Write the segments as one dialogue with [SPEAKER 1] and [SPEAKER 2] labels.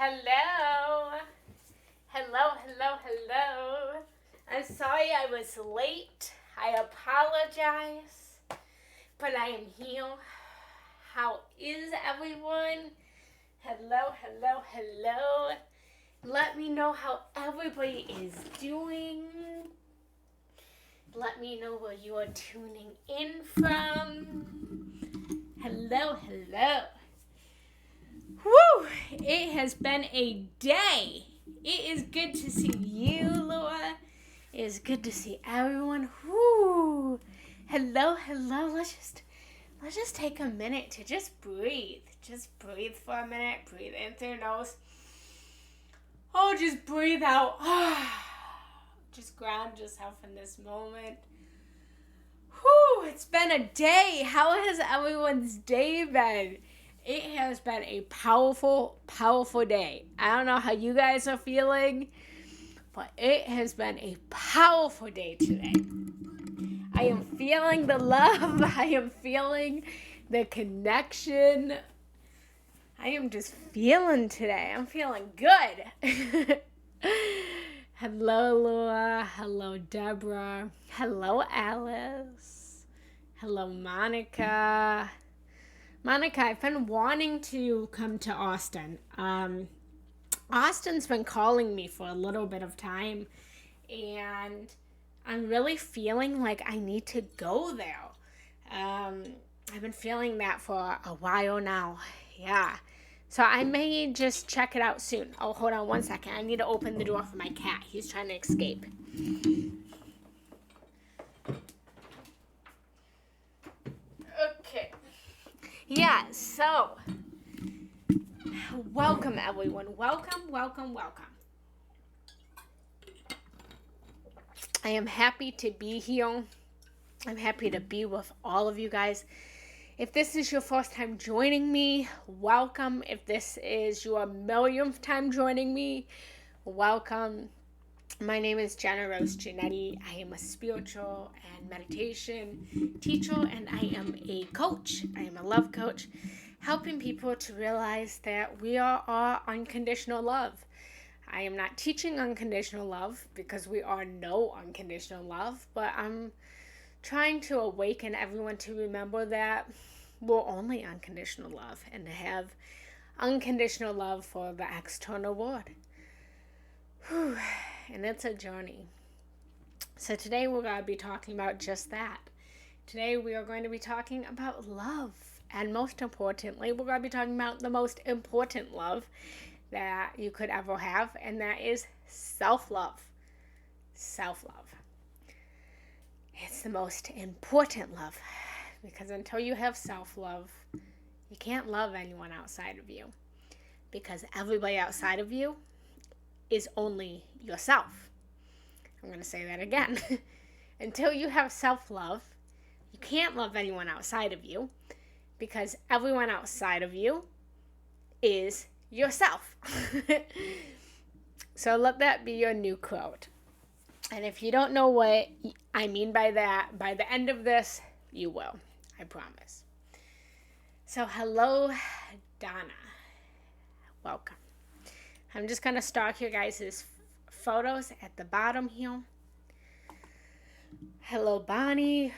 [SPEAKER 1] Hello. Hello. I'm sorry I was late. I apologize. But I am here. How is everyone? Hello. Let me know how everybody is doing. Let me know where you are tuning in from. Hello. Whew! It has been a day. It is good to see you, Laura. It is good to see everyone. Whew! Hello. Let's just take a minute to just breathe. Just breathe for a minute. Breathe in through your nose. Oh, just breathe out. Just ground yourself in this moment. Whew! It's been a day. How has everyone's day been? It has been a powerful day. I don't know how you guys are feeling, but it has been a powerful day today. I am feeling the love. I am feeling the connection. I am just feeling today. I'm feeling good. Hello, Laura. Hello, Deborah. Hello, Alice. Hello, Monica. Monica, I've been wanting to come to Austin. Austin's been calling me for a little bit of time, and I'm really feeling like I need to go there. I've been feeling that for a while now. Yeah. So I may just check it out soon. Oh, hold on one second. I need to open the door for my cat. He's trying to escape. Okay. Yeah, so welcome everyone. Welcome. I am happy to be here. I'm happy to be with all of you guys. If this is your first time joining me, welcome. If this is your millionth time joining me, welcome. My name is Genna Rose Giannetti. I am a spiritual and meditation teacher, and I am a coach. I am a love coach, helping people to realize that we are all unconditional love. I am not teaching unconditional love because we are no unconditional love, but I'm trying to awaken everyone to remember that we're only unconditional love and to have unconditional love for the external world. Whew. And it's a journey. So today we're going to be talking about just that. Today we are going to be talking about love. And most importantly, we're going to be talking about the most important love that you could ever have, and that is self-love. Self-love. It's the most important love, because until you have self-love, you can't love anyone outside of you, because everybody outside of you is only yourself. I'm going to say that again. Until you have self-love, you can't love anyone outside of you, because everyone outside of you is yourself. So let that be your new quote. And if you don't know what I mean by that, by the end of this, you will. I promise. So hello, Donna. Welcome. I'm just going to start your guys' photos at the bottom here. Hello, Bonnie.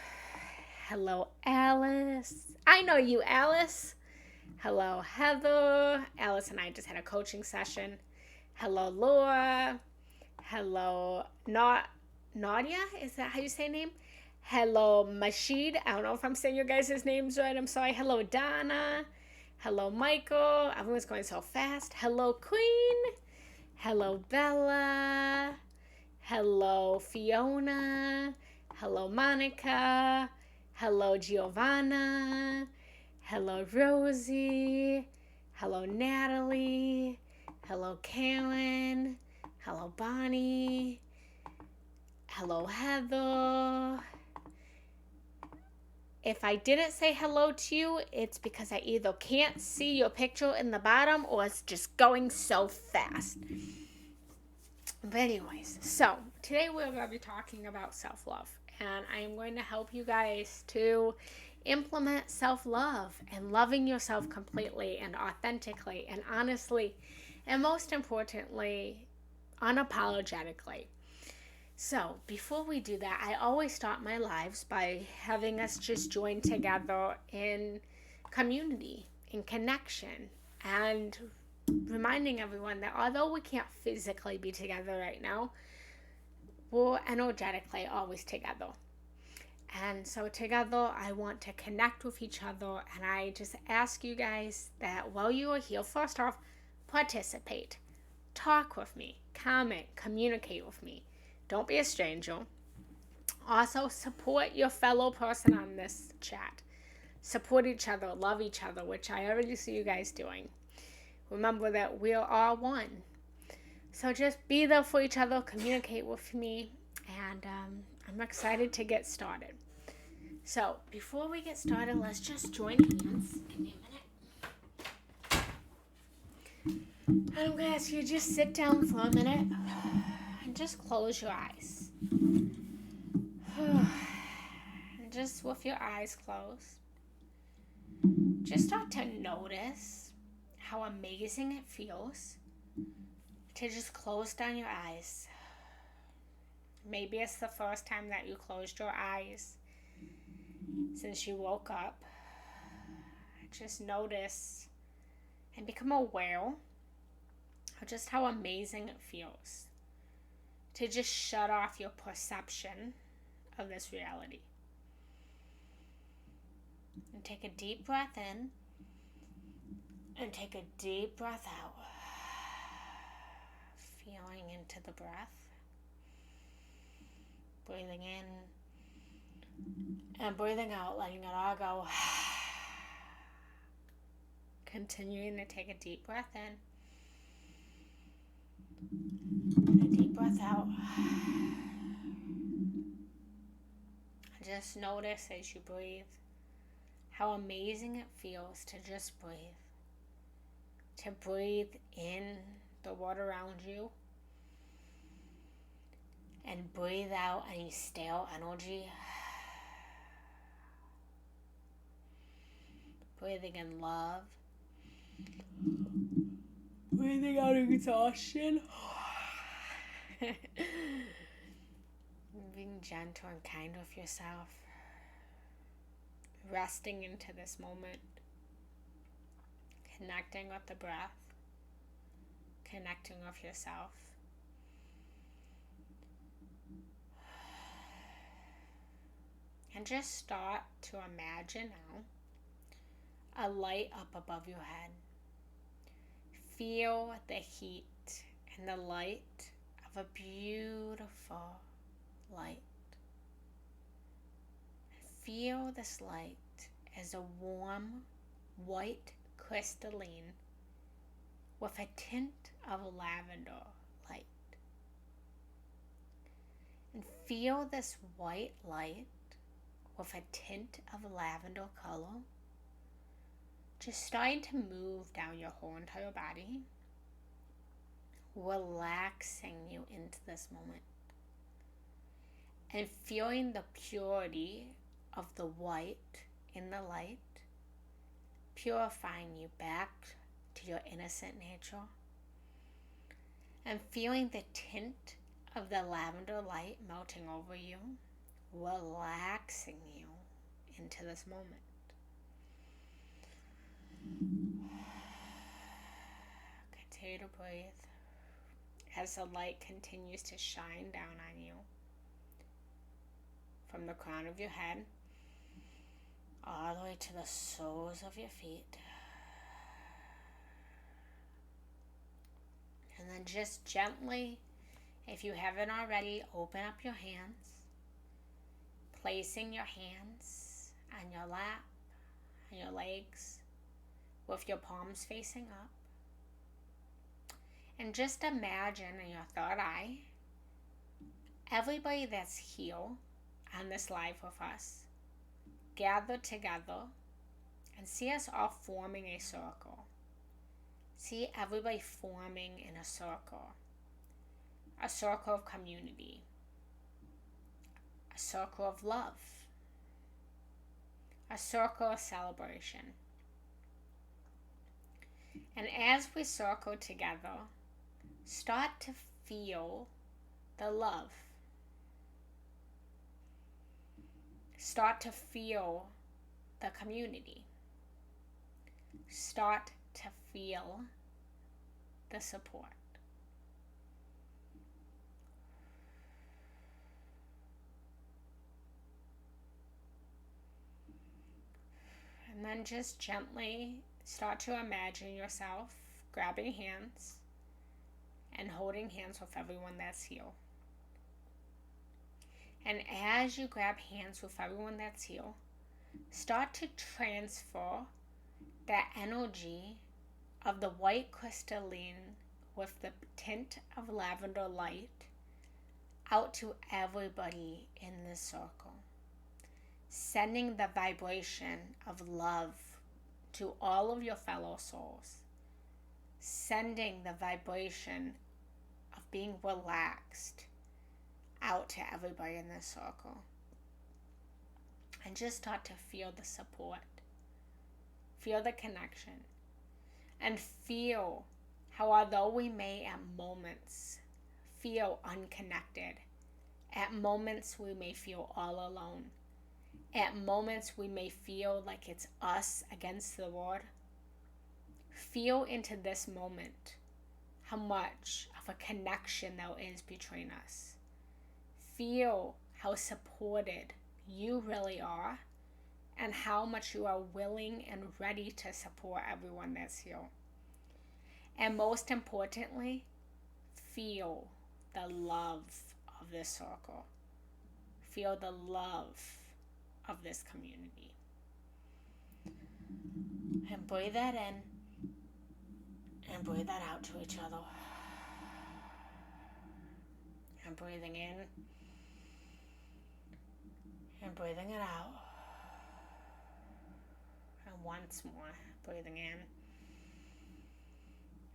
[SPEAKER 1] Hello, Alice. I know you, Alice. Hello, Heather. Alice and I just had a coaching session. Hello, Laura. Hello, Nadia. Is that how you say name? Hello, Mashid. I don't know if I'm saying your guys' names right. I'm sorry. Hello, Donna. Hello, Michael. Everyone's going so fast. Hello, Queen. Hello, Bella. Hello, Fiona. Hello, Monica. Hello, Giovanna. Hello, Rosie. Hello, Natalie. Hello, Karen. Hello, Bonnie. Hello, Heather. If I didn't say hello to you, it's because I either can't see your picture in the bottom or it's just going so fast. But anyways, so today we're going to be talking about self-love. And I am going to help you guys to implement self-love and loving yourself completely and authentically and honestly And most importantly, unapologetically. So, before we do that, I always start my lives by having us just join together in community, in connection, and reminding everyone that although we can't physically be together right now, we're energetically always together. And so, together, I want to connect with each other, and I just ask you guys that while you are here, first off, participate. Talk with me, comment, communicate with me. Don't be a stranger. Also, support your fellow person on this chat. Support each other, love each other, which I already see you guys doing. Remember that we are all one. So just be there for each other, communicate with me, and I'm excited to get started. So before we get started, let's just join hands. Give me a minute. And I'm going to ask you to just sit down for a minute and just close your eyes. And just with your eyes closed, just start to notice how amazing it feels to just close down your eyes. Maybe it's the first time that you closed your eyes since you woke up. Just notice and become aware of just how amazing it feels to just shut off your perception of this reality. And take a deep breath in and take a deep breath out. Feeling into the breath. Breathing in and breathing out, letting it all go. Continuing to take a deep breath in and a deep breath out. Just notice as you breathe how amazing it feels to just breathe. To breathe in the world around you and breathe out any stale energy. Breathing in love. Breathing out exhaustion. Being gentle and kind with yourself. Resting into this moment. Connecting with the breath. Connecting with yourself. And just start to imagine now a light up above your head. Feel the heat and the light of a beautiful light. Feel this light as a warm, white crystalline with a tint of lavender light. And feel this white light with a tint of lavender color just starting to move down your whole entire body, relaxing you into this moment and feeling the purity of the white in the light, purifying you back to your innocent nature, and feeling the tint of the lavender light melting over you, relaxing you into this moment. Continue to breathe as the light continues to shine down on you from the crown of your head all the way to the soles of your feet. And then just gently, if you haven't already, open up your hands, placing your hands on your lap, on your legs, with your palms facing up. And just imagine in your third eye, everybody that's here on this live with us, gather together and see us all forming a circle. See everybody forming in a circle of community, a circle of love, a circle of celebration. And as we circle together, start to feel the love. Start to feel the community. Start to feel the support. And then just gently start to imagine yourself grabbing hands and holding hands with everyone that's here. And as you grab hands with everyone that's here, start to transfer that energy of the white crystalline with the tint of lavender light out to everybody in this circle, sending the vibration of love to all of your fellow souls, sending the vibration of being relaxed out to everybody in this circle. And just start to feel the support, feel the connection, and feel how, although we may at moments feel unconnected, at moments we may feel all alone, at moments we may feel like it's us against the world, feel into this moment how much of a connection there is between us. Feel how supported you really are and how much you are willing and ready to support everyone that's here. And most importantly, feel the love of this circle. Feel the love of this community. And breathe that in and breathe that out to each other. And breathing in and breathing it out. And once more, breathing in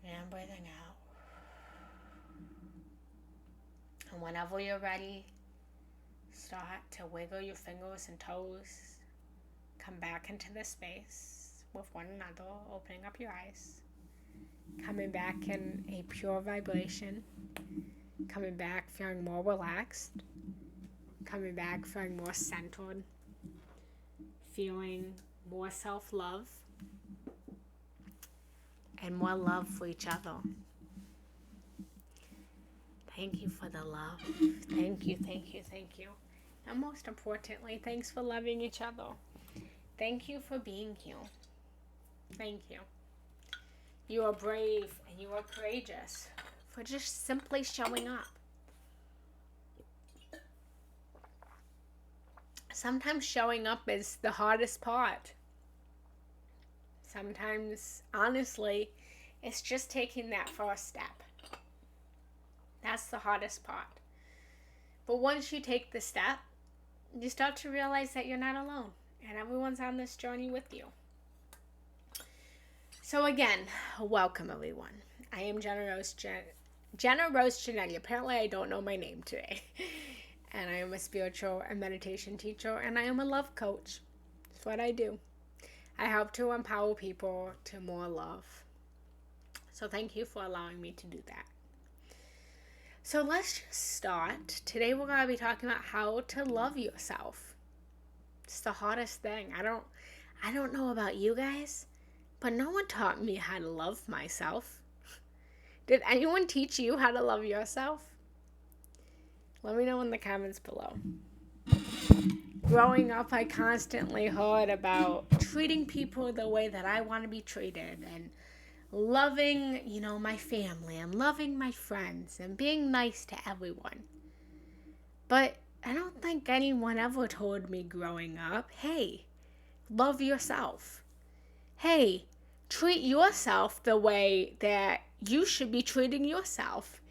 [SPEAKER 1] and breathing out. And whenever you're ready, start to wiggle your fingers and toes. Come back into the space with one another, opening up your eyes. Coming back in a pure vibration. Coming back feeling more relaxed. Coming back feeling more centered. Feeling more self-love. And more love for each other. Thank you for the love. Thank you, thank you, thank you. And most importantly, thanks for loving each other. Thank you for being here. Thank you. You are brave and you are courageous for just simply showing up. Sometimes showing up is the hardest part. Sometimes, honestly, it's just taking that first step. That's the hardest part. But once you take the step, you start to realize that you're not alone. And everyone's on this journey with you. So again, welcome everyone. I am Genna Rose Giannetti. Apparently I don't know my name today. And I am a spiritual and meditation teacher. And I am a love coach. That's what I do. I help to empower people to more love. So thank you for allowing me to do that. So let's just start. Today we're going to be talking about how to love yourself. It's the hardest thing. I don't know about you guys, but no one taught me how to love myself. Did anyone teach you how to love yourself? Let me know in the comments below. Growing up, I constantly heard about treating people the way that I want to be treated and loving, my family and loving my friends and being nice to everyone. But I don't think anyone ever told me growing up, hey, love yourself. Hey, treat yourself the way that you should be treating yourself.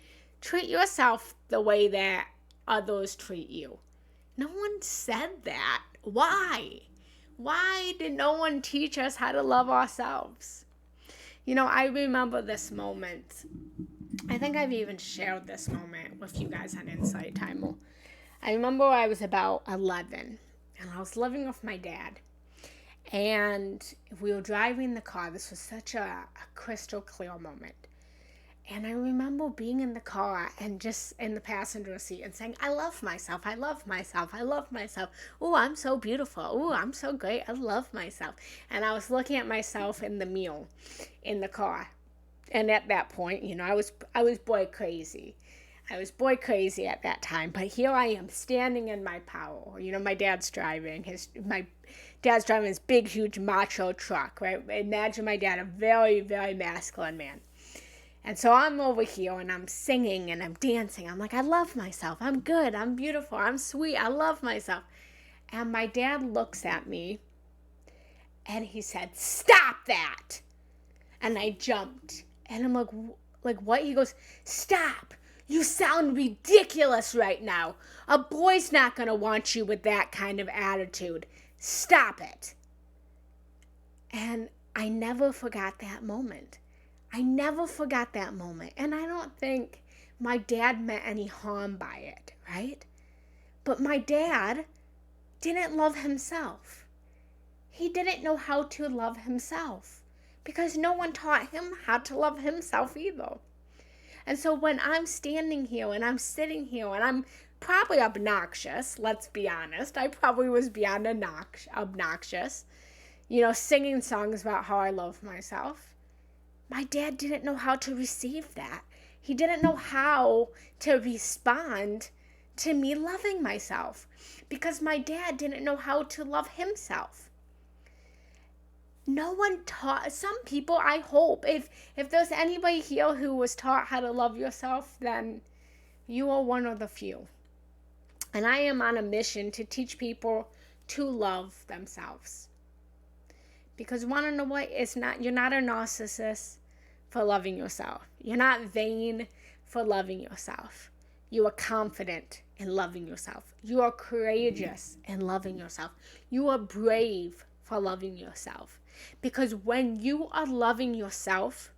[SPEAKER 1] Treat yourself the way that others treat you. No one said that. Why? Why did no one teach us how to love ourselves? I remember this moment. I think I've even shared this moment with you guys on Insight Time. I remember I was about 11 and I was living with my dad. And we were driving the car. This was such a crystal clear moment. And I remember being in the car and just in the passenger seat and saying, I love myself. I love myself. I love myself. Oh, I'm so beautiful. Oh, I'm so great. I love myself. And I was looking at myself in the mirror in the car. And at that point, I was boy crazy. I was boy crazy at that time. But here I am standing in my power. My dad's driving. My dad's driving his big, huge macho truck, right? Imagine my dad, a very, very masculine man. And so I'm over here and I'm singing and I'm dancing. I'm like, I love myself. I'm good. I'm beautiful. I'm sweet. I love myself. And my dad looks at me and he said, stop that. And I jumped. And I'm like what? He goes, stop. You sound ridiculous right now. A boy's not going to want you with that kind of attitude. Stop it. And I never forgot that moment. I never forgot that moment. And I don't think my dad meant any harm by it, right? But my dad didn't love himself. He didn't know how to love himself because no one taught him how to love himself either. And so when I'm standing here and I'm sitting here and I'm probably obnoxious, let's be honest. I probably was beyond obnoxious, singing songs about how I love myself. My dad didn't know how to receive that. He didn't know how to respond to me loving myself because my dad didn't know how to love himself. No one taught, some people, I hope, if there's anybody here who was taught how to love yourself, then you are one of the few. And I am on a mission to teach people to love themselves. Because want to know what? You're not a narcissist for loving yourself. You're not vain for loving yourself. You are confident in loving yourself. You are courageous in loving yourself. You are brave for loving yourself. Because when you are loving yourself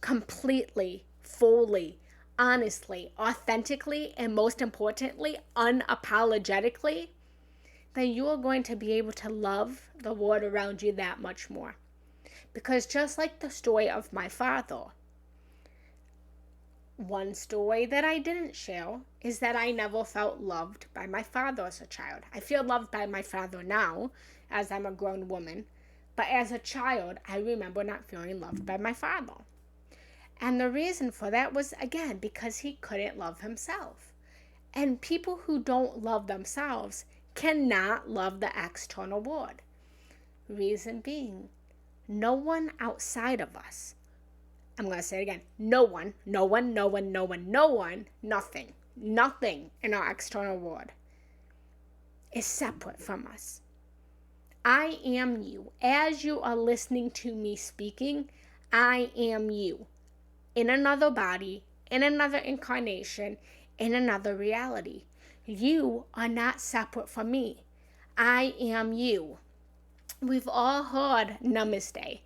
[SPEAKER 1] completely, fully, honestly, authentically, and most importantly, unapologetically, then you are going to be able to love the world around you that much more. Because just like the story of my father, one story that I didn't share is that I never felt loved by my father as a child. I feel loved by my father now as I'm a grown woman, but as a child, I remember not feeling loved by my father. And the reason for that was, again, because he couldn't love himself. And people who don't love themselves cannot love the external world. Reason being, no one outside of us, I'm going to say it again, nothing in our external world is separate from us. I am you. As you are listening to me speaking, I am you. In another body, in another incarnation, in another reality. You are not separate from me. I am you. We've all heard namaste.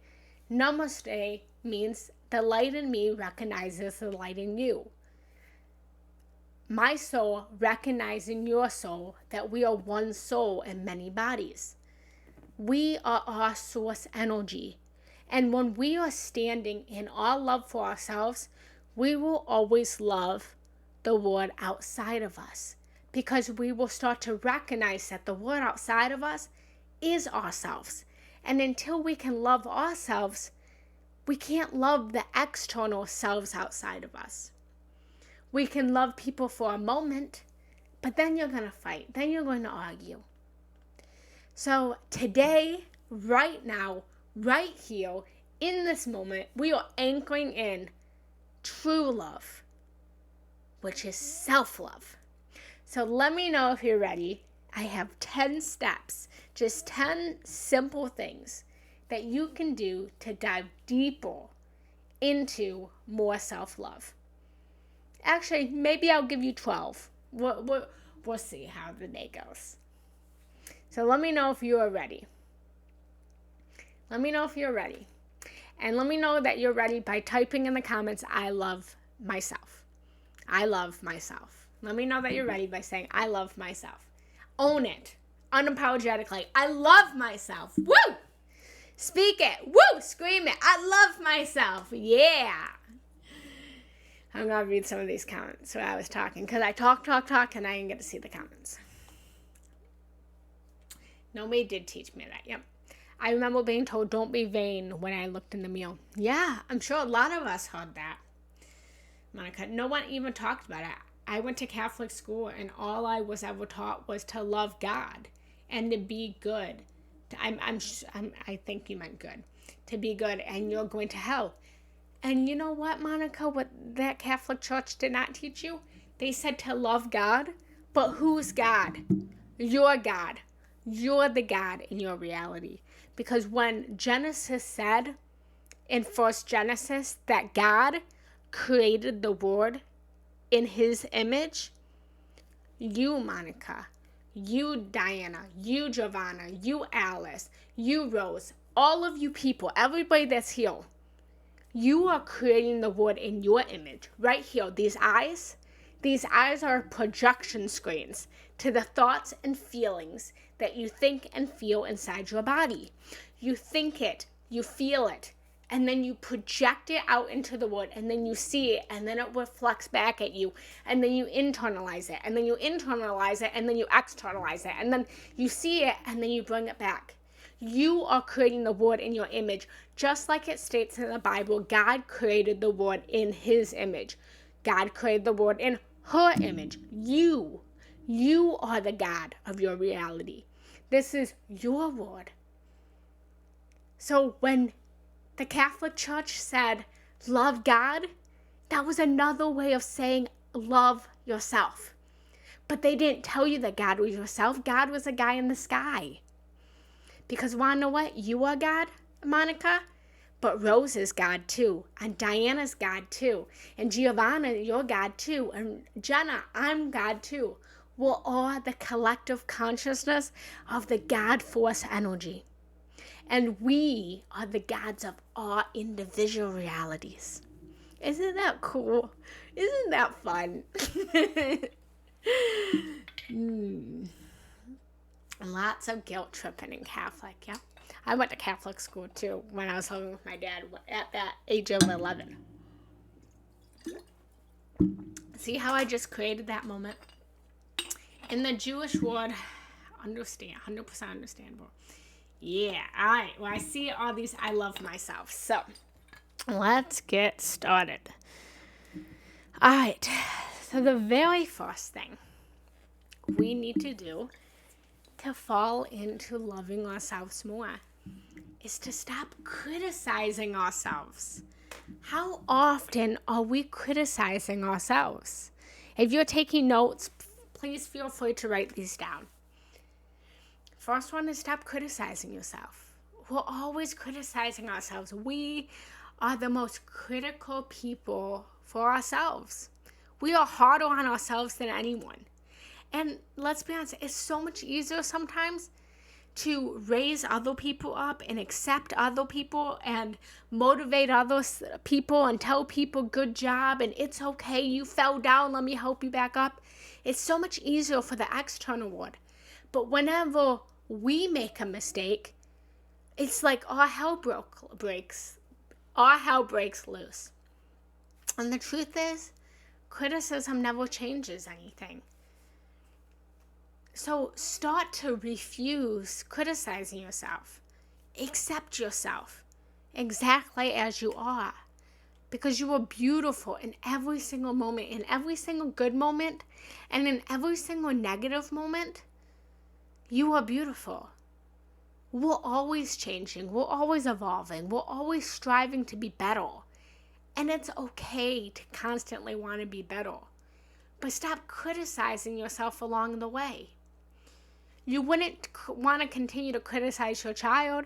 [SPEAKER 1] Namaste means the light in me recognizes the light in you. My soul recognizing your soul, that we are one soul in many bodies. We are our source energy. And when we are standing in our love for ourselves, we will always love the world outside of us. Because we will start to recognize that the world outside of us is ourselves. And until we can love ourselves, we can't love the external selves outside of us. We can love people for a moment, but then you're going to fight. Then you're going to argue. So today, right now, right here, in this moment, we are anchoring in true love, which is self-love. So let me know if you're ready. I have 10 steps, just 10 simple things that you can do to dive deeper into more self-love. Actually, maybe I'll give you 12. We'll see how the day goes. So let me know if you are ready. Let me know if you're ready. And let me know that you're ready by typing in the comments, I love myself. I love myself. Let me know that you're ready by saying, I love myself. Own it. Unapologetically. I love myself. Woo! Speak it. Woo! Scream it. I love myself. Yeah. I'm going to read some of these comments while I was talking, because I talk, and I didn't get to see the comments. Nobody did teach me that. Yep. I remember being told, don't be vain, when I looked in the mirror. Yeah, I'm sure a lot of us heard that. Monica, no one even talked about it. I went to Catholic school, and all I was ever taught was to love God and to be good. I think you meant good. To be good, and you're going to hell. And you know what, Monica? What that Catholic Church did not teach you? They said to love God, but who's God? You're God. You're the God in your reality. Because when Genesis said in First Genesis that God created the world in his image, you, Monica, you, Diana, you, Giovanna, you, Alice, you, Rose, all of you people, everybody that's here, you are creating the world in your image. Right here, these eyes are projection screens to the thoughts and feelings that you think and feel inside your body. You think it, you feel it, and then you project it out into the world, and then you see it, and then it reflects back at you, and then you internalize it, and then you internalize it, and then you externalize it, and then you see it, and then you bring it back. You are creating the world in your image. Just like it states in the Bible, God created the world in his image. God created the world in her image. You are the God of your reality. This is your world. So when the Catholic Church said, love God, that was another way of saying love yourself. But they didn't tell you that God was yourself. God was a guy in the sky. Because wanna know what? You are God, Monica, but Rose is God too, and Diana's God too, and Giovanna, you're God too, and Genna, I'm God too. We're all the collective consciousness of the God force energy. And we are the gods of our individual realities. Isn't that cool? Isn't that fun? Lots of guilt tripping in Catholic, yeah. I went to Catholic school too when I was living with my dad at that age of 11. See how I just created that moment? In the Jewish world, understand, 100% understandable. Yeah, all right. Well, I see all these I love myself. So, let's get started. All right. So, the very first thing we need to do to fall into loving ourselves more is to stop criticizing ourselves. How often are we criticizing ourselves? If you're taking notes, please feel free to write these down. First one is stop criticizing yourself. We're always criticizing ourselves. We are the most critical people for ourselves. We are harder on ourselves than anyone. And let's be honest, it's so much easier sometimes to raise other people up and accept other people and motivate other people and tell people good job and it's okay, you fell down, let me help you back up. It's so much easier for the external world. But whenever we make a mistake, it's like all hell breaks loose. And the truth is, criticism never changes anything. So start to refuse criticizing yourself. Accept yourself exactly as you are. Because you are beautiful in every single moment, in every single good moment, and in every single negative moment. You are beautiful. We're always changing. We're always evolving. We're always striving to be better. And it's okay to constantly want to be better. But stop criticizing yourself along the way. You wouldn't want to continue to criticize your child.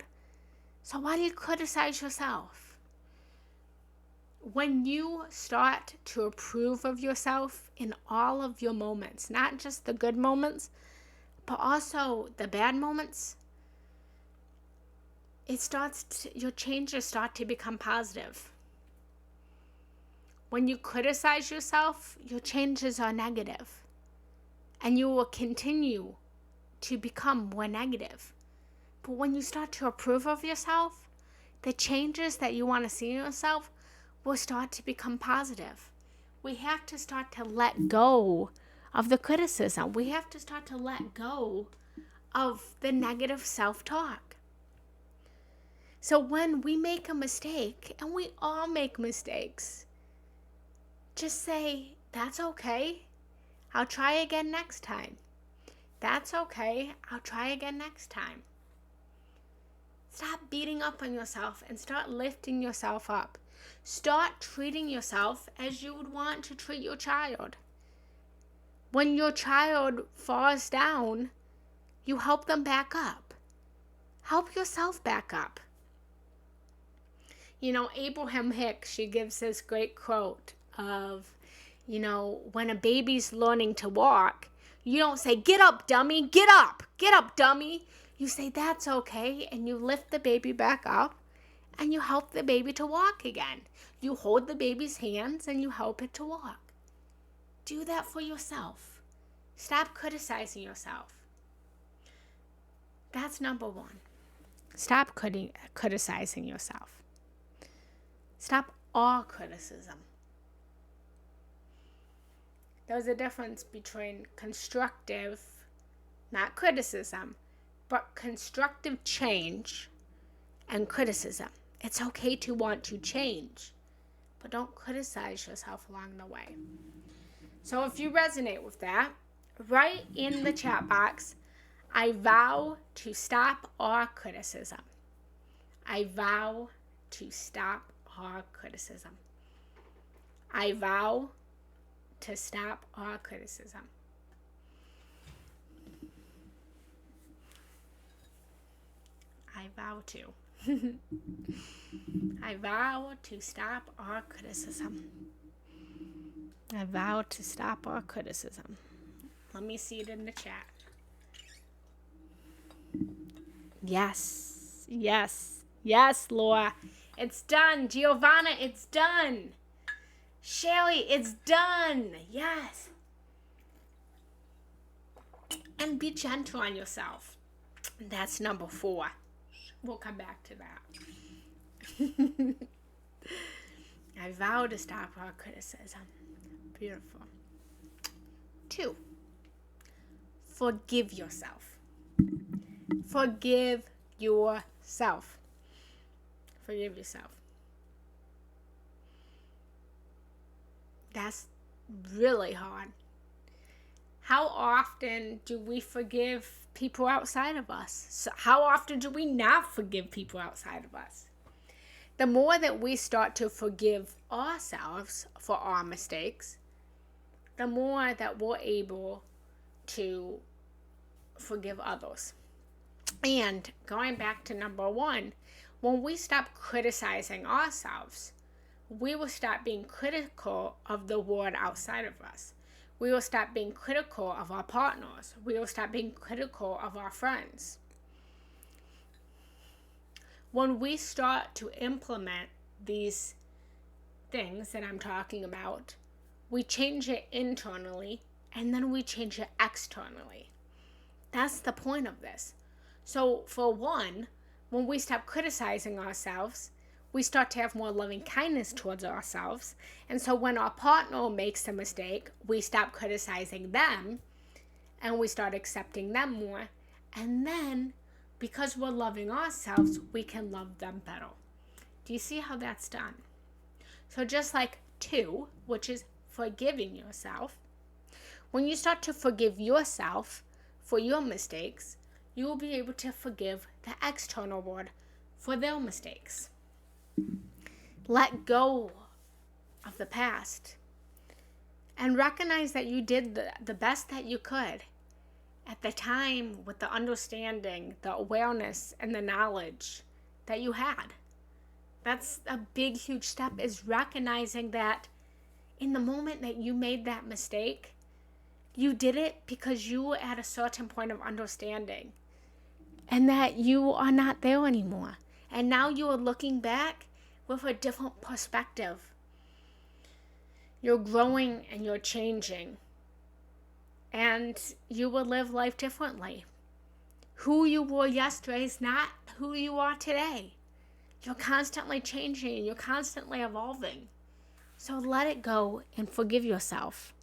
[SPEAKER 1] So why do you criticize yourself? When you start to approve of yourself in all of your moments, not just the good moments, but also the bad moments, your changes start to become positive. When you criticize yourself, your changes are negative. And you will continue to become more negative. But when you start to approve of yourself, the changes that you want to see in yourself will start to become positive. We have to start to let go of the criticism. We have to start to let go of the negative self-talk. So when we make a mistake, and we all make mistakes, just say, that's okay. I'll try again next time. That's okay. I'll try again next time. Stop beating up on yourself and start lifting yourself up. Start treating yourself as you would want to treat your child. When your child falls down, you help them back up. Help yourself back up. Abraham Hicks, she gives this great quote of, when a baby's learning to walk, you don't say, get up, dummy, get up, dummy. You say, that's okay, and you lift the baby back up, and you help the baby to walk again. You hold the baby's hands, and you help it to walk. Do that for yourself. Stop criticizing yourself. That's number one. Stop criticizing yourself. Stop all criticism. There's a difference between constructive, not criticism, but constructive change and criticism. It's okay to want to change, but don't criticize yourself along the way. So if you resonate with that, write in the chat box, I vow to stop all criticism. I vow to stop all criticism. I vow to stop all criticism. I vow to. I vow to stop all criticism. I vow to stop all criticism. Let me see it in the chat. Yes, yes, yes, Laura. It's done. Giovanna, it's done. Shelly, it's done. Yes. And be gentle on yourself. That's number 4. We'll come back to that. I vow to stop all criticism. Beautiful. 2, forgive yourself. Forgive yourself. Forgive yourself. That's really hard. How often do we forgive people outside of us? So how often do we not forgive people outside of us? The more that we start to forgive ourselves for our mistakes, the more that we're able to forgive others. And going back to number 1, when we stop criticizing ourselves, we will stop being critical of the world outside of us. We will stop being critical of our partners. We will stop being critical of our friends. When we start to implement these things that I'm talking about, we change it internally and then we change it externally. That's the point of this. So for one, when we stop criticizing ourselves, we start to have more loving kindness towards ourselves. And so when our partner makes a mistake, we stop criticizing them and we start accepting them more. And then, because we're loving ourselves, we can love them better. Do you see how that's done? So just like 2, which is forgiving yourself, when you start to forgive yourself for your mistakes, you will be able to forgive the external world for their mistakes. Let go of the past and recognize that you did the best that you could at the time with the understanding, the awareness, and the knowledge that you had. That's a big, huge step, is recognizing that in the moment that you made that mistake, you did it because you were at a certain point of understanding and that you are not there anymore. And now you are looking back with a different perspective. You're growing and you're changing. And you will live life differently. Who you were yesterday is not who you are today. You're constantly changing and you're constantly evolving. So let it go and forgive yourself.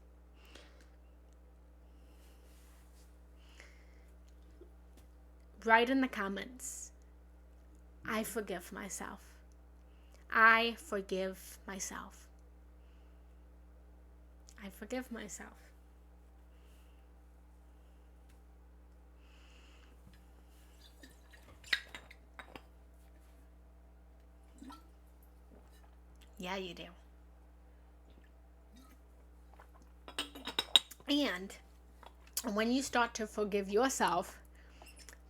[SPEAKER 1] Write in the comments, I forgive myself. I forgive myself. I forgive myself. Yeah, you do. And when you start to forgive yourself,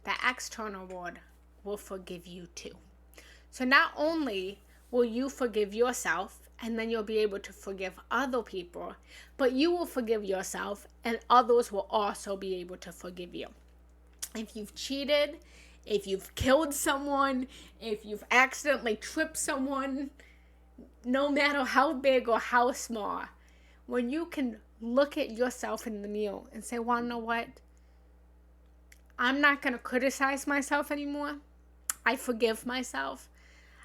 [SPEAKER 1] the external world will forgive you too. So not only will you forgive yourself, and then you'll be able to forgive other people, but you will forgive yourself, and others will also be able to forgive you. If you've cheated, if you've killed someone, if you've accidentally tripped someone, no matter how big or how small, when you can look at yourself in the mirror and say, well, you know what? I'm not going to criticize myself anymore. I forgive myself.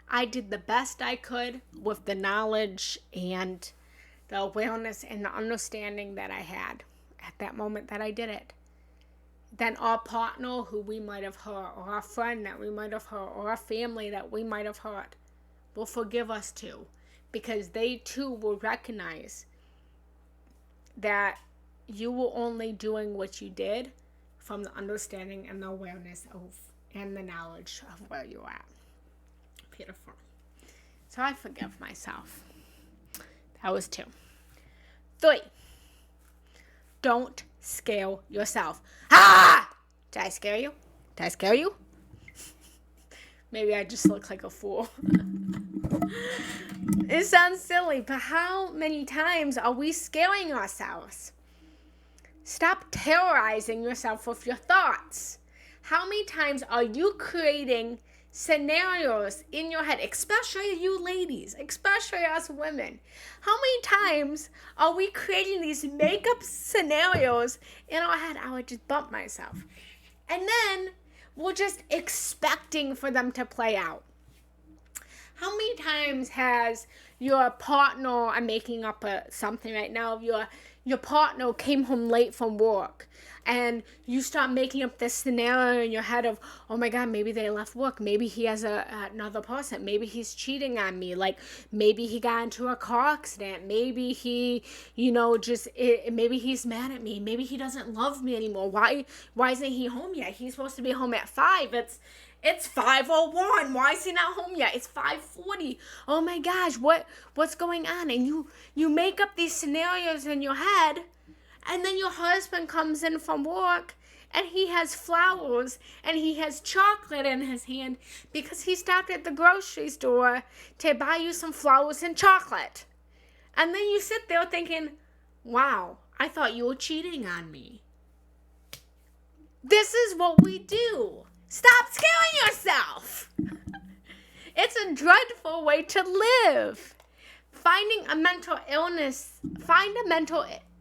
[SPEAKER 1] I did the best I could with the knowledge and the awareness and the understanding that I had at that moment that I did it. Then our partner who we might have hurt, or our friend that we might have hurt, or our family that we might have hurt, will forgive us too, because they too will recognize that you were only doing what you did from the understanding and the awareness of and the knowledge of where you're at. Beautiful. So I forgive myself. That was 2. 3. Don't scare yourself. Ah! Did I scare you? Did I scare you? Maybe I just look like a fool. It sounds silly, but how many times are we scaring ourselves? Stop terrorizing yourself with your thoughts. How many times are you creating scenarios in your head, especially you ladies, especially us women? How many times are we creating these make-up scenarios in our head? I would just bump myself. And then we're just expecting for them to play out. How many times has your partner, I'm making up something right now, your partner came home late from work and you start making up this scenario in your head of, oh my God, maybe they left work. Maybe he has another person. Maybe he's cheating on me. Like maybe he got into a car accident. Maybe he, maybe he's mad at me. Maybe he doesn't love me anymore. Why isn't he home yet? He's supposed to be home at 5. It's 5:01. Why is he not home yet? It's 5:40. Oh my gosh, what's going on? And you make up these scenarios in your head, and then your husband comes in from work and he has flowers and he has chocolate in his hand because he stopped at the grocery store to buy you some flowers and chocolate. And then you sit there thinking, wow, I thought you were cheating on me. This is what we do. Stop scaring yourself. It's a dreadful way to live. Find a mental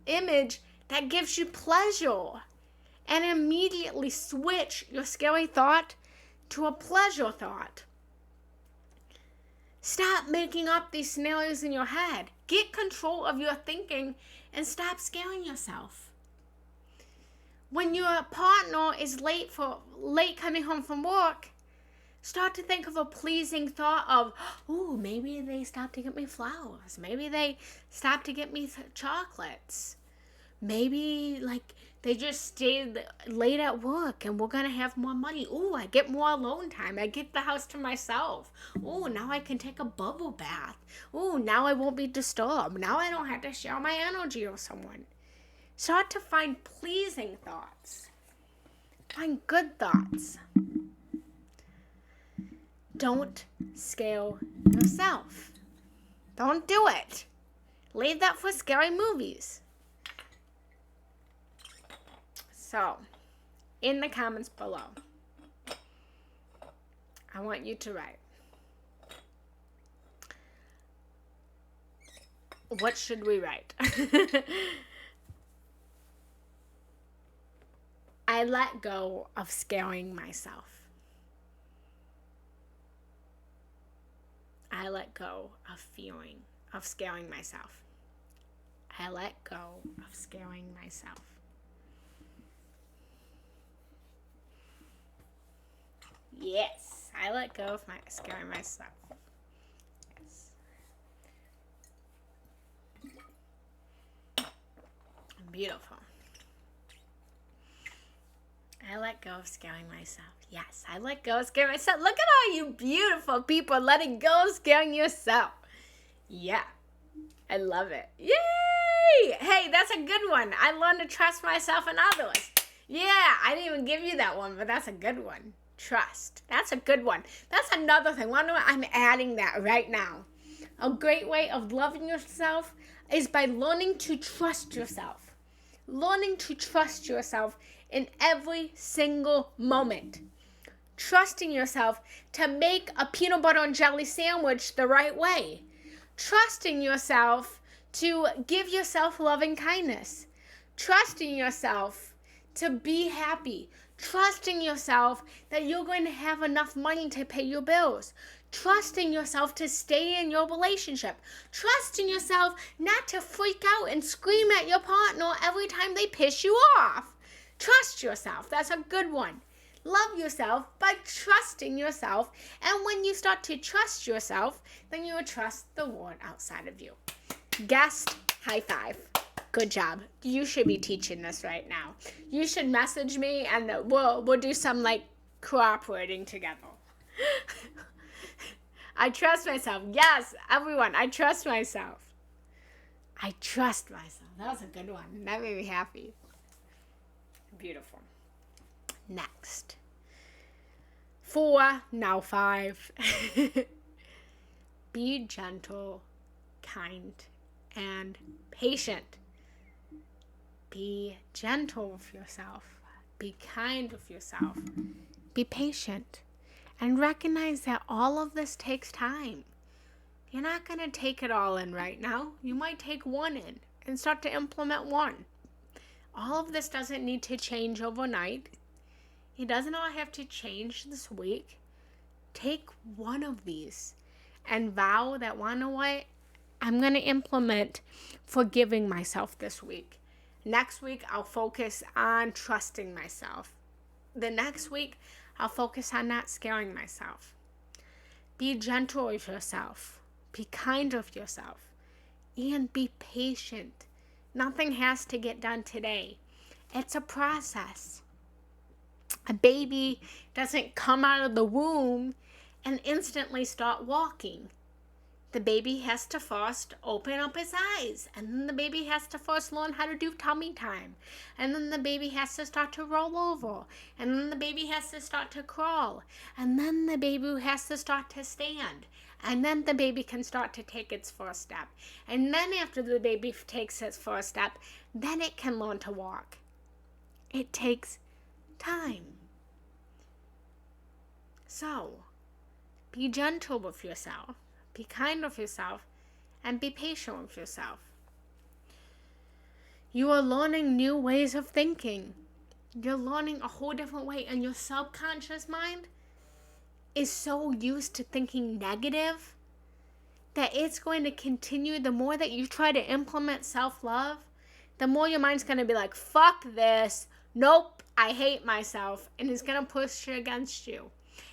[SPEAKER 1] image that gives you pleasure and immediately switch your scary thought to a pleasure thought. Stop making up these scenarios in your head. Get control of your thinking and stop scaring yourself. When your partner is late coming home from work, start to think of a pleasing thought of, ooh, maybe they stopped to get me flowers. Maybe they stopped to get me chocolates. Maybe they just stayed late at work and we're going to have more money. Ooh, I get more alone time. I get the house to myself. Ooh, now I can take a bubble bath. Ooh, now I won't be disturbed. Now I don't have to share my energy with someone. Start to find pleasing thoughts. Find good thoughts. Don't scare yourself. Don't do it. Leave that for scary movies. So, in the comments below, I want you to write, what should we write? I I let go of scaring myself. I let go of scaring myself. I let go of scaring myself. Yes, I let go of scaring myself. Yes. Beautiful. I let go of scaring myself. Yes, I let go of scaring myself. Look at all you beautiful people letting go of scaring yourself. Yeah, I love it. Yay! Hey, that's a good one. I learned to trust myself and others. Yeah, I didn't even give you that one, but that's a good one. Trust. That's a good one. That's another thing. I'm adding that right now. A great way of loving yourself is by learning to trust yourself. Learning to trust yourself in every single moment. Trusting yourself to make a peanut butter and jelly sandwich the right way. Trusting yourself to give yourself loving kindness. Trusting yourself to be happy. Trusting yourself that you're going to have enough money to pay your bills. Trusting yourself to stay in your relationship. Trusting yourself not to freak out and scream at your partner every time they piss you off. Trust yourself. That's a good one. Love yourself by trusting yourself. And when you start to trust yourself, then you will trust the world outside of you. Guest, high five. Good job. You should be teaching this right now. You should message me and we'll do some cooperating together. I trust myself. Yes, everyone, I trust myself. I trust myself. That was a good one. That made me happy. Beautiful. Next. 4, now 5. Be gentle, kind, and patient. Be gentle with yourself. Be kind with yourself. Be patient. And recognize that all of this takes time. You're not going to take it all in right now. You might take one in and start to implement one. All of this doesn't need to change overnight. It doesn't all have to change this week. Take one of these and vow that, you know what, I'm going to implement forgiving myself this week. Next week, I'll focus on trusting myself. The next week, I'll focus on not scaring myself. Be gentle with yourself. Be kind with yourself. And be patient. Nothing has to get done today. It's a process. A baby doesn't come out of the womb and instantly start walking. The baby has to first open up his eyes, and then the baby has to first learn how to do tummy time, and then the baby has to start to roll over, and then the baby has to start to crawl, and then the baby has to start to stand, and then the baby can start to take its first step, and then after the baby takes its first step, then it can learn to walk. It takes time. So, be gentle with yourself. Be kind with yourself, and be patient with yourself. You are learning new ways of thinking. You're learning a whole different way, and your subconscious mind is so used to thinking negative that it's going to continue. The more that you try to implement self-love, the more your mind's going to be like, fuck this, nope, I hate myself, and it's going to push you against you.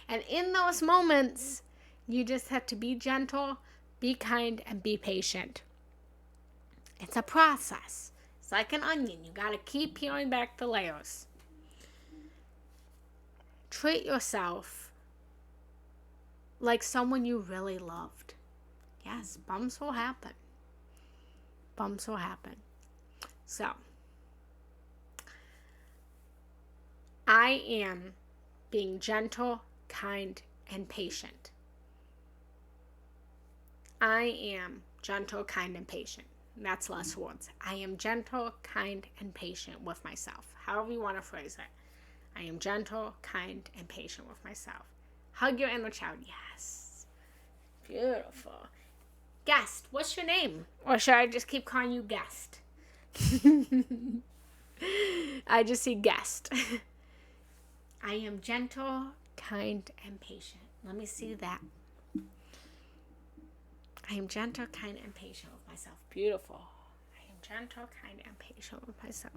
[SPEAKER 1] And in those moments, you just have to be gentle, be kind, and be patient. It's a process. It's like an onion. You got to keep peeling back the layers. Treat yourself like someone you really loved. Yes, bumps will happen. Bumps will happen. So, I am being gentle, kind, and patient. I am gentle, kind, and patient. That's less words. I am gentle, kind, and patient with myself. However you want to phrase it. I am gentle, kind, and patient with myself. Hug your inner child. Yes. Beautiful. Guest. What's your name? Or should I just keep calling you Guest? I just see Guest. I am gentle, kind, and patient. Let me see that. I am gentle, kind, and patient with myself. Beautiful. I am gentle, kind, and patient with myself.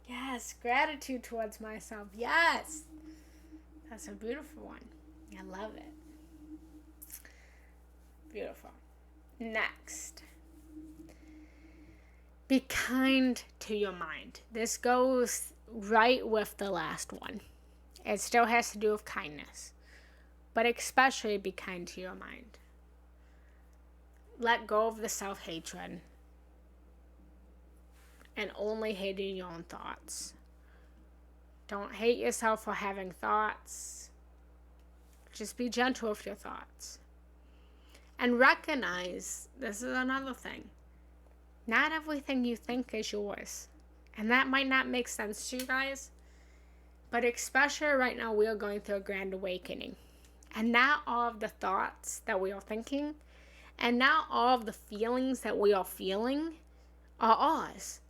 [SPEAKER 1] Yes, gratitude towards myself. Yes. That's a beautiful one. I love it. Beautiful. Next. Be kind to your mind. This goes right with the last one. It still has to do with kindness. But especially be kind to your mind. Let go of the self-hatred. And only hating your own thoughts. Don't hate yourself for having thoughts. Just be gentle with your thoughts. And recognize, this is another thing, not everything you think is yours. And that might not make sense to you guys, but especially right now we are going through a grand awakening. And not all of the thoughts that we are thinking, and not all of the feelings that we are feeling are ours.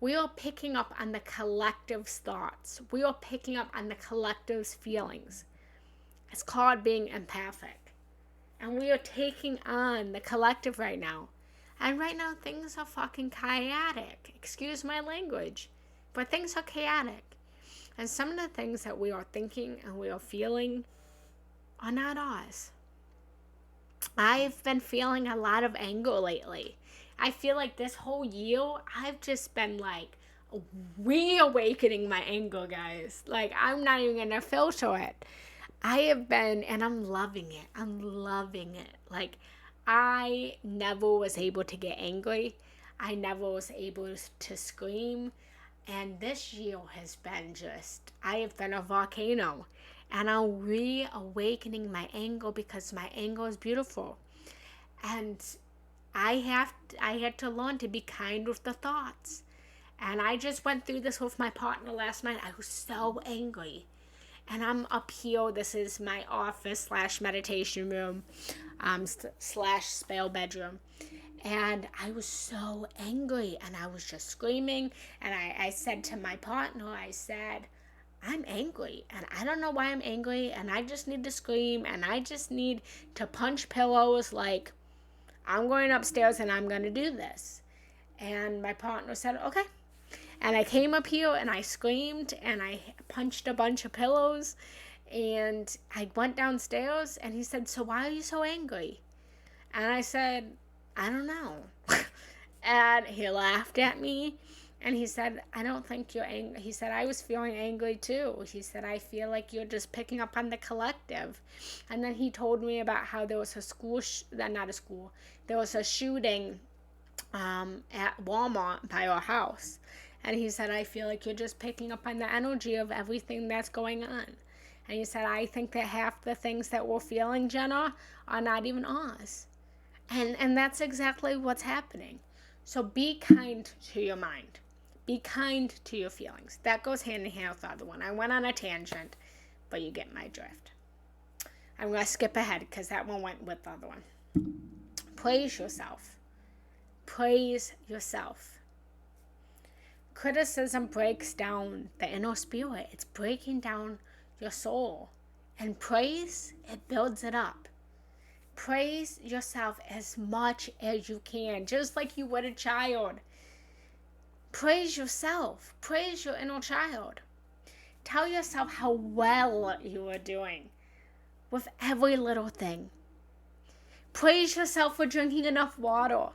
[SPEAKER 1] We are picking up on the collective's thoughts. We are picking up on the collective's feelings. It's called being empathic. And we are taking on the collective right now. And right now things are fucking chaotic. Excuse my language. But things are chaotic. And some of the things that we are thinking and we are feeling are not ours. I've been feeling a lot of anger lately. I feel like this whole year, I've just been like reawakening my anger, guys. Like, I'm not even going to filter it. I have been, and I'm loving it. I'm loving it. Like, I never was able to get angry. I never was able to scream. And this year has been just, I have been a volcano. And I'm reawakening my anger because my anger is beautiful. And I had to learn to be kind with the thoughts. And I just went through this with my partner last night. I was so angry. And I'm up here. This is my office / meditation room / spell bedroom. And I was so angry. And I was just screaming. And I said to my partner, I said, I'm angry. And I don't know why I'm angry. And I just need to scream. And I just need to punch pillows. Like, I'm going upstairs and I'm going to do this. And my partner said, okay. And I came up here and I screamed and I punched a bunch of pillows. And I went downstairs and he said, so why are you so angry? And I said, I don't know. And he laughed at me. And he said, I don't think you're angry. He said, I was feeling angry too. He said, I feel like you're just picking up on the collective. And then he told me about how there was a school, there was a shooting at Walmart by our house. And he said, I feel like you're just picking up on the energy of everything that's going on. And he said, I think that half the things that we're feeling, Genna, are not even ours. And that's exactly what's happening. So be kind to your mind. Be kind to your feelings. That goes hand in hand with the other one. I went on a tangent, but you get my drift. I'm going to skip ahead because that one went with the other one. Praise yourself. Praise yourself. Criticism breaks down the inner spirit. It's breaking down your soul. And praise, it builds it up. Praise yourself as much as you can, just like you would a child. Praise yourself. Praise your inner child. Tell yourself how well you are doing with every little thing. Praise yourself for drinking enough water.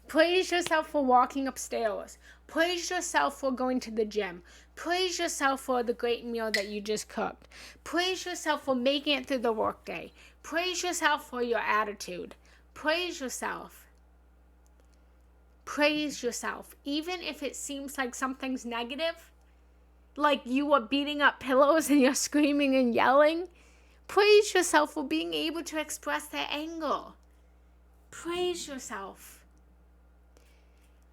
[SPEAKER 1] Praise yourself for walking upstairs. Praise yourself for going to the gym. Praise yourself for the great meal that you just cooked. Praise yourself for making it through the workday. Praise yourself for your attitude. Praise yourself. Praise yourself. Even if it seems like something's negative, like you are beating up pillows and you're screaming and yelling, praise yourself for being able to express that anger. Praise yourself.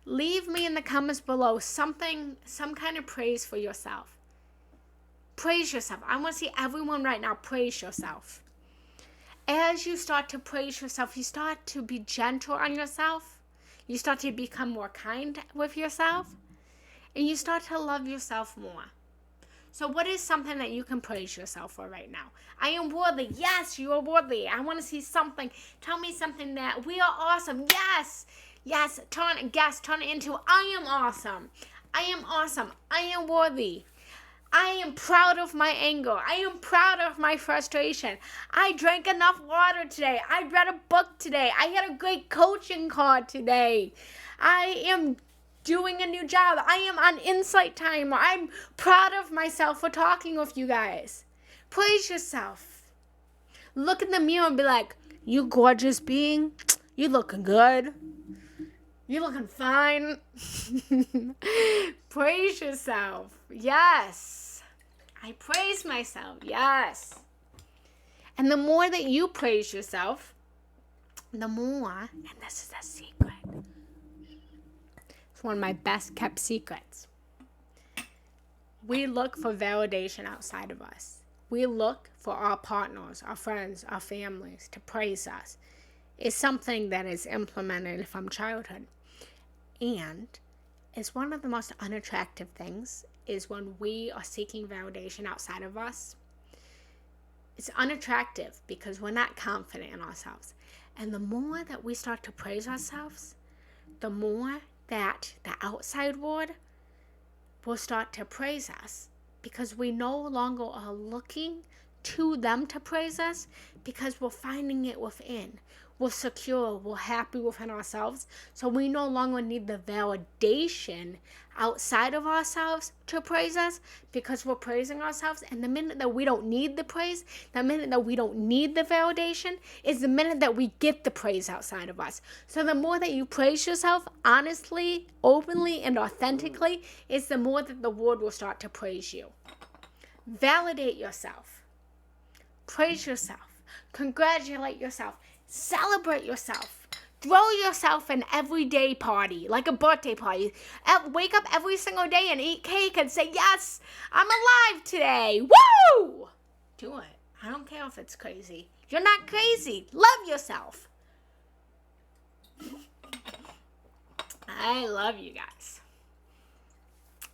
[SPEAKER 1] Leave me in the comments below some kind of praise for yourself. Praise yourself. I want to see everyone right now praise yourself. As you start to praise yourself, you start to be gentle on yourself. You start to become more kind with yourself. and you start to love yourself more. So what is something that you can praise yourself for right now? I am worthy. Yes, you are worthy. I want to see something. Tell me something that we are awesome. Yes. Yes. Turn it into I am awesome. I am awesome. I am worthy. I am proud of my anger. I am proud of my frustration. I drank enough water today. I read a book today. I had a great coaching call today. I am doing a new job. I am on Insight Time. I'm proud of myself for talking with you guys. Praise yourself. Look in the mirror and be like, you gorgeous being. You looking good. You looking fine. Praise yourself. Yes. I praise myself. Yes. And the more that you praise yourself, the more, and this is a secret. It's one of my best kept secrets. We look for validation outside of us. We look for our partners, our friends, our families to praise us. It's something that is implemented from childhood. And it's one of the most unattractive things is when we are seeking validation outside of us. It's unattractive because we're not confident in ourselves. And the more that we start to praise ourselves, the more that the outside world will start to praise us, because we no longer are looking to them to praise us, because we're finding it within. We're secure, we're happy within ourselves, so we no longer need the validation outside of ourselves to praise us, because we're praising ourselves. And the minute that we don't need the praise, the minute that we don't need the validation, is the minute that we get the praise outside of us. So the more that you praise yourself honestly, openly, and authentically, is the more that the world will start to praise you. Validate yourself. Praise yourself. Congratulate yourself. Celebrate yourself. Throw yourself an everyday party, like a birthday party. Wake up every single day and eat cake and say, yes, I'm alive today. Woo! Do it. I don't care if it's crazy. You're not crazy. Love yourself. I love you guys.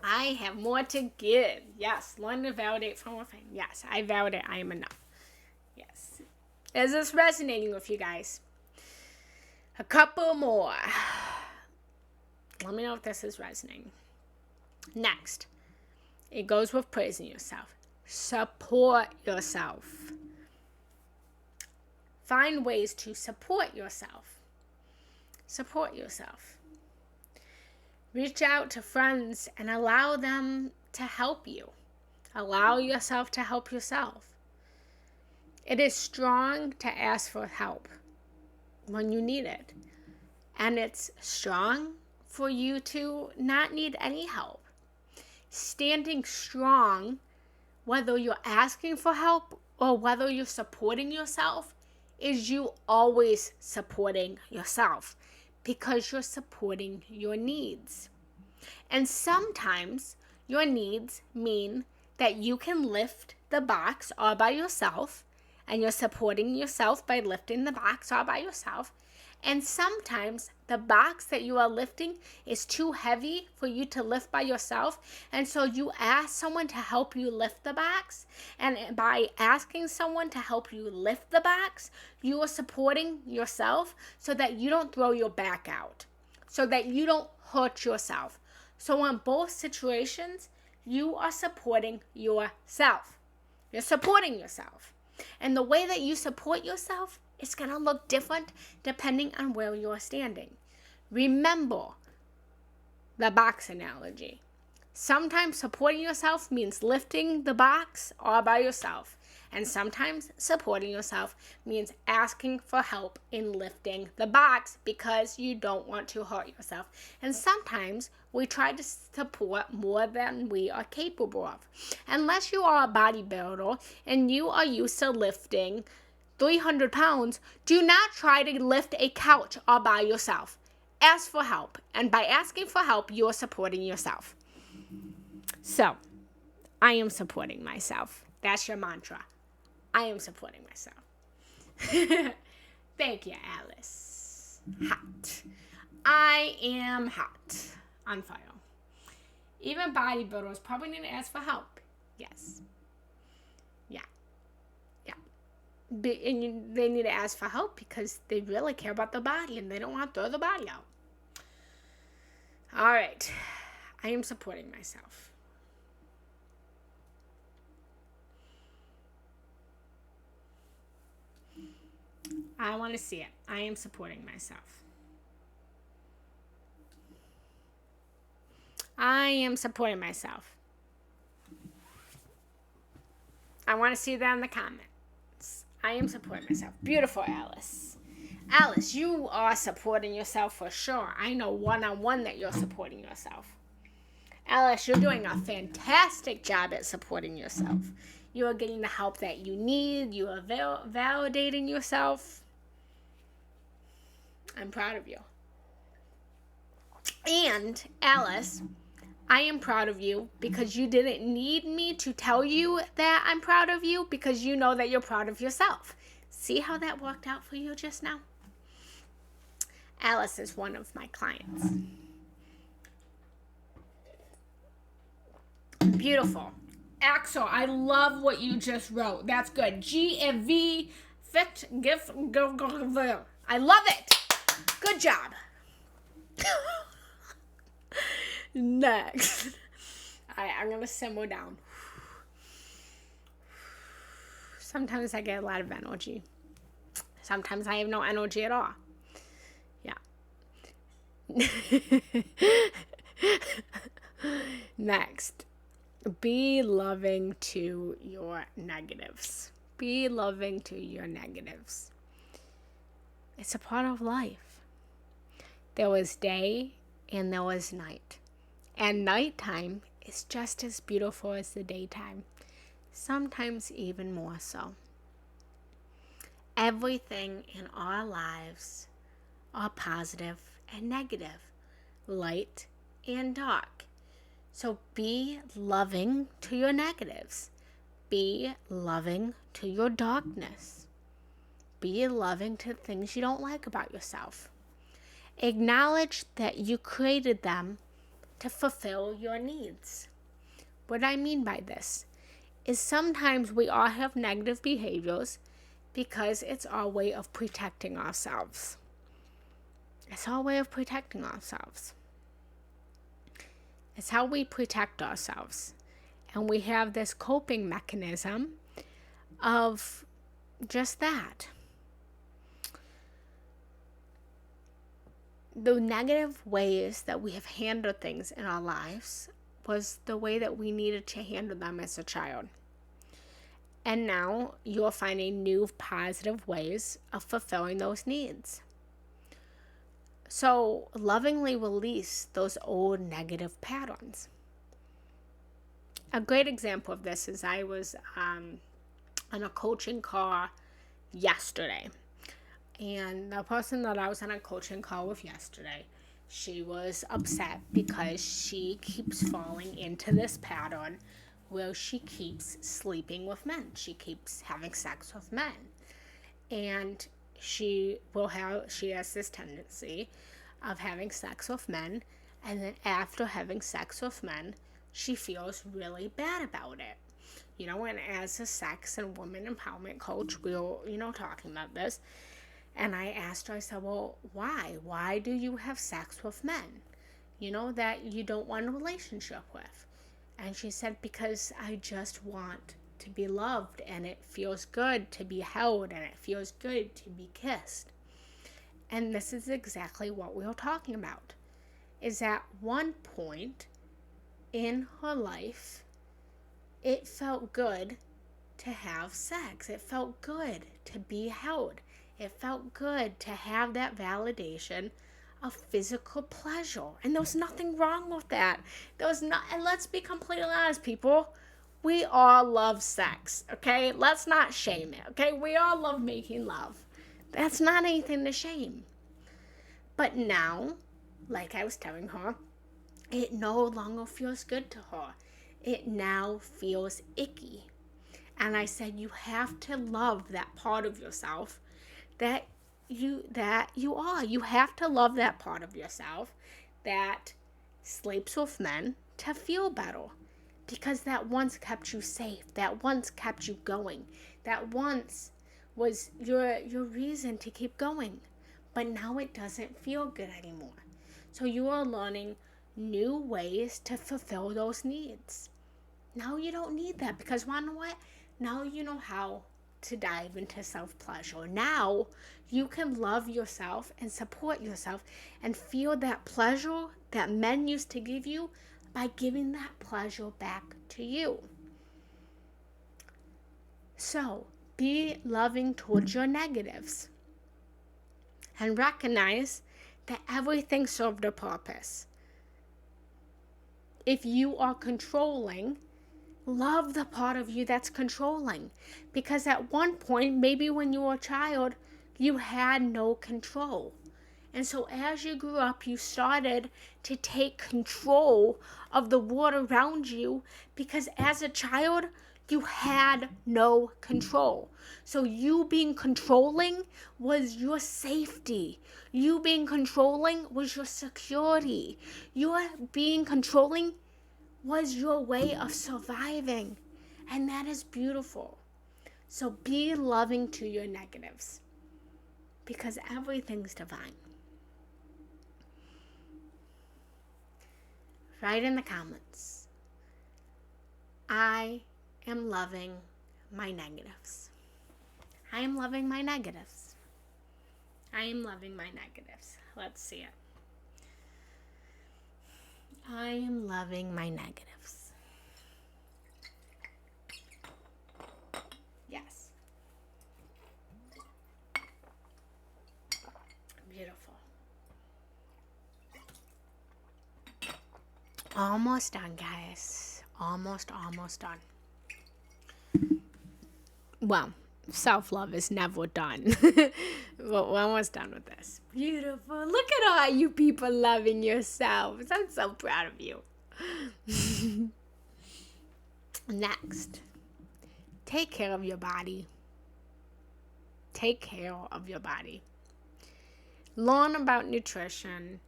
[SPEAKER 1] I have more to give. Yes, learn to validate from within. Yes, I validate I am enough. Yes. Is this resonating with you guys? A couple more. Let me know if this is resonating. Next, it goes with praising yourself. Support yourself. Find ways to support yourself. Support yourself. Reach out to friends and allow them to help you. Allow yourself to help yourself. It is strong to ask for help when you need it. And it's strong for you to not need any help. Standing strong, whether you're asking for help or whether you're supporting yourself, is you always supporting yourself, because you're supporting your needs. And sometimes your needs mean that you can lift the box all by yourself, and you're supporting yourself by lifting the box all by yourself. And sometimes the box that you are lifting is too heavy for you to lift by yourself. And so you ask someone to help you lift the box. And by asking someone to help you lift the box, you are supporting yourself so that you don't throw your back out, so that you don't hurt yourself. So in both situations, you are supporting yourself. You're supporting yourself. And the way that you support yourself is going to look different depending on where you're standing. Remember the box analogy. Sometimes supporting yourself means lifting the box all by yourself. And sometimes supporting yourself means asking for help in lifting the box because you don't want to hurt yourself. And sometimes we try to support more than we are capable of. Unless you are a bodybuilder and you are used to lifting 300 pounds, do not try to lift a couch all by yourself. Ask for help. And by asking for help, you are supporting yourself. So, I am supporting myself. That's your mantra. I am supporting myself. Thank you, Alice. Hot. I am hot. On fire. Even bodybuilders probably need to ask for help. Yes. Yeah. Yeah. They need to ask for help because they really care about the body and they don't want to throw the body out. All right. I am supporting myself. I want to see it. I am supporting myself. I am supporting myself. I want to see that in the comments. I am supporting myself. Beautiful, Alice. Alice, you are supporting yourself for sure. I know one-on-one that you're supporting yourself. Alice, you're doing a fantastic job at supporting yourself. You are getting the help that you need. You are validating yourself. I'm proud of you. And, Alice, I am proud of you because you didn't need me to tell you that I'm proud of you because you know that you're proud of yourself. See how that worked out for you just now? Alice is one of my clients. Beautiful. Axel, I love what you just wrote. That's good. G-V, fit, gift, go. I love it. Good job. Next. I'm going to simmer down. Sometimes I get a lot of energy. Sometimes I have no energy at all. Yeah. Next. Be loving to your negatives. Be loving to your negatives. It's a part of life. There was day and there was night. And nighttime is just as beautiful as the daytime. Sometimes even more so. Everything in our lives are positive and negative, light and dark. So be loving to your negatives. Be loving to your darkness. Be loving to things you don't like about yourself. Acknowledge that you created them to fulfill your needs. What I mean by this is sometimes we all have negative behaviors because it's our way of protecting ourselves. It's our way of protecting ourselves. It's how we protect ourselves. And we have this coping mechanism of just that. The negative ways that we have handled things in our lives was the way that we needed to handle them as a child. And now you're finding new positive ways of fulfilling those needs. So lovingly release those old negative patterns. A great example of this is I was on a coaching call yesterday. And the person that I was on a coaching call with yesterday, she was upset because she keeps falling into this pattern where she keeps sleeping with men. She keeps having sex with men. And she has this tendency of having sex with men, and then after having sex with men, she feels really bad about it. And as a sex and woman empowerment coach, we were, talking about this. And I asked her, I said, well, why? Why do you have sex with men, that you don't want a relationship with? And she said, because I just want to be loved, and it feels good to be held, and it feels good to be kissed. And this is exactly what we were talking about. Is at one point in her life, it felt good to have sex. It felt good to be held. It felt good to have that validation of physical pleasure. And there was nothing wrong with that. And let's be completely honest, people. We all love sex, okay? Let's not shame it, okay? We all love making love. That's not anything to shame. But now, like I was telling her, it no longer feels good to her. It now feels icky. And I said, you have to love that part of yourself that you are. You have to love that part of yourself that sleeps with men to feel better. Because that once kept you safe, that once kept you going, that once was your reason to keep going. But now it doesn't feel good anymore. So you are learning new ways to fulfill those needs. Now you don't need that because you know what? Now you know how to dive into self-pleasure. Now you can love yourself and support yourself and feel that pleasure that men used to give you by giving that pleasure back to you. So be loving towards your negatives and recognize that everything served a purpose. If you are controlling, love the part of you that's controlling. Because at one point, maybe when you were a child, you had no control. And so as you grew up, you started to take control of the world around you because as a child, you had no control. So you being controlling was your safety. You being controlling was your security. Your being controlling was your way of surviving. And that is beautiful. So be loving to your negatives because everything's divine. Write in the comments, I am loving my negatives. I am loving my negatives. I am loving my negatives. Let's see it. I am loving my negatives. Yes. Beautiful. Almost done, guys. Almost done. Well, self-love is never done. But we're almost done with this. Beautiful. Look at all you people loving yourselves. I'm so proud of you. Next, take care of your body. Take care of your body. Learn about nutrition.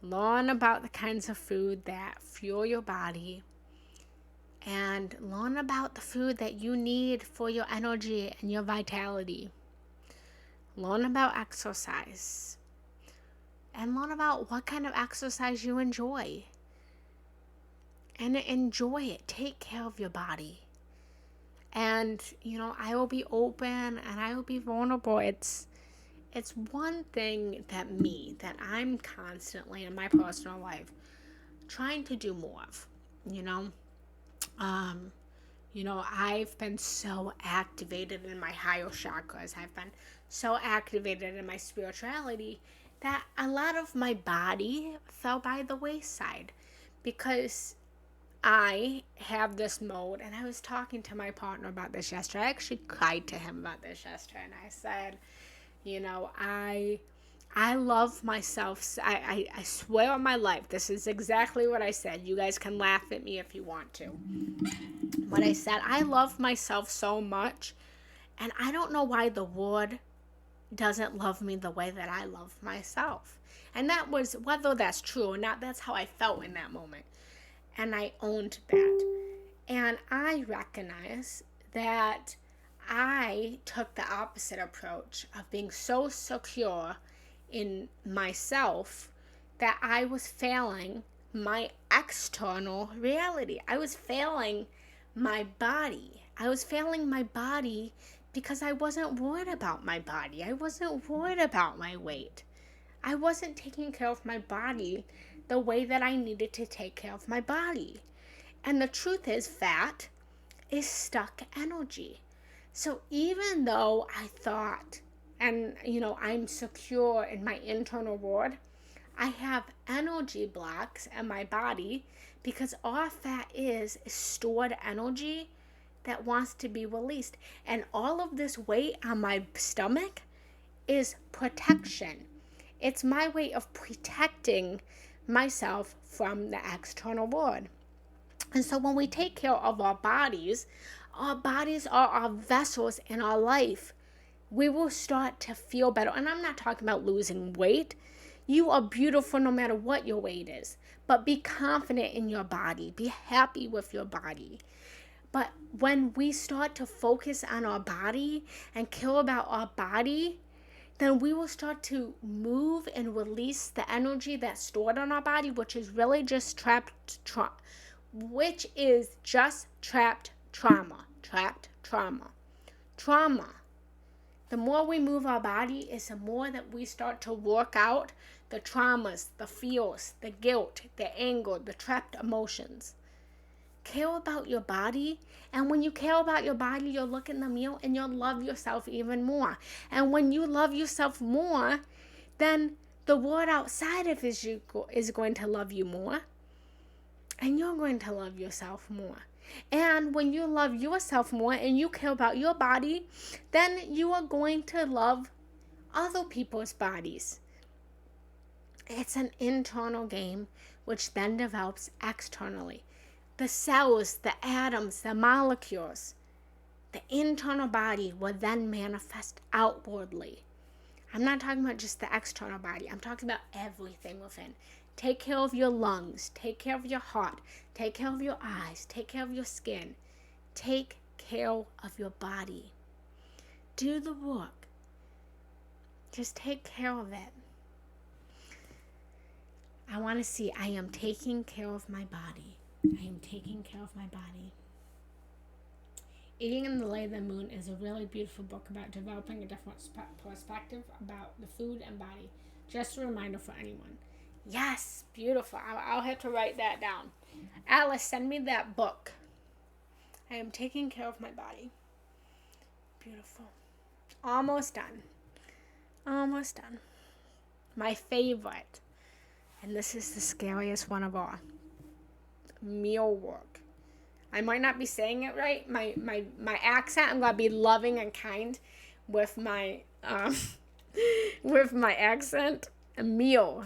[SPEAKER 1] Learn about the kinds of food that fuel your body. And learn about the food that you need for your energy and your vitality. Learn about exercise. And learn about what kind of exercise you enjoy. And enjoy it. Take care of your body. And, I will be open and I will be vulnerable. It's one thing that I'm constantly in my personal life trying to do more of, I've been so activated in my higher chakras. I've been so activated in my spirituality that a lot of my body fell by the wayside because I have this mode, and I was talking to my partner about this yesterday. I actually cried to him about this yesterday, and I said, I love myself. I swear on my life, this is exactly what I said. You guys can laugh at me if you want to. What I said, I love myself so much, and I don't know why the world doesn't love me the way that I love myself. And that was, whether that's true or not, that's how I felt in that moment. And I owned that. And I recognize that I took the opposite approach of being so secure in myself that I was failing my external reality. I was failing my body. I was failing my body because I wasn't worried about my body. I wasn't worried about my weight. I wasn't taking care of my body the way that I needed to take care of my body. And the truth is, fat is stuck energy. So even though I thought, and I'm secure in my internal world, I have energy blocks in my body because all fat is stored energy that wants to be released. And all of this weight on my stomach is protection. It's my way of protecting myself from the external world. And so when we take care of our bodies are our vessels in our life. We will start to feel better. And I'm not talking about losing weight. You are beautiful no matter what your weight is. But be confident in your body. Be happy with your body. But when we start to focus on our body and care about our body, then we will start to move and release the energy that's stored on our body, which is really just trapped trauma. Trauma. The more we move our body is the more that we start to work out the traumas, the fears, the guilt, the anger, the trapped emotions. Care about your body, and when you care about your body, you'll look in the mirror and you'll love yourself even more. And when you love yourself more, then the world outside of you is going to love you more, and you're going to love yourself more. And when you love yourself more and you care about your body, then you are going to love other people's bodies. It's an internal game which then develops externally. The cells, the atoms, the molecules, the internal body will then manifest outwardly. I'm not talking about just the external body. I'm talking about everything within. Take care of your lungs. Take care of your heart. Take care of your eyes. Take care of your skin. Take care of your body. Do the work. Just take care of it. I want to see, I am taking care of my body. I am taking care of my body. Eating in the Light of the Moon is a really beautiful book about developing a different perspective about the food and body. Just a reminder for anyone. Yes, beautiful. I'll have to write that down. Alice, send me that book. I am taking care of my body. Beautiful. Almost done. Almost done. My favorite, and this is the scariest one of all, meal work. I might not be saying it right. My accent, I'm going to be loving and kind with my accent. Meal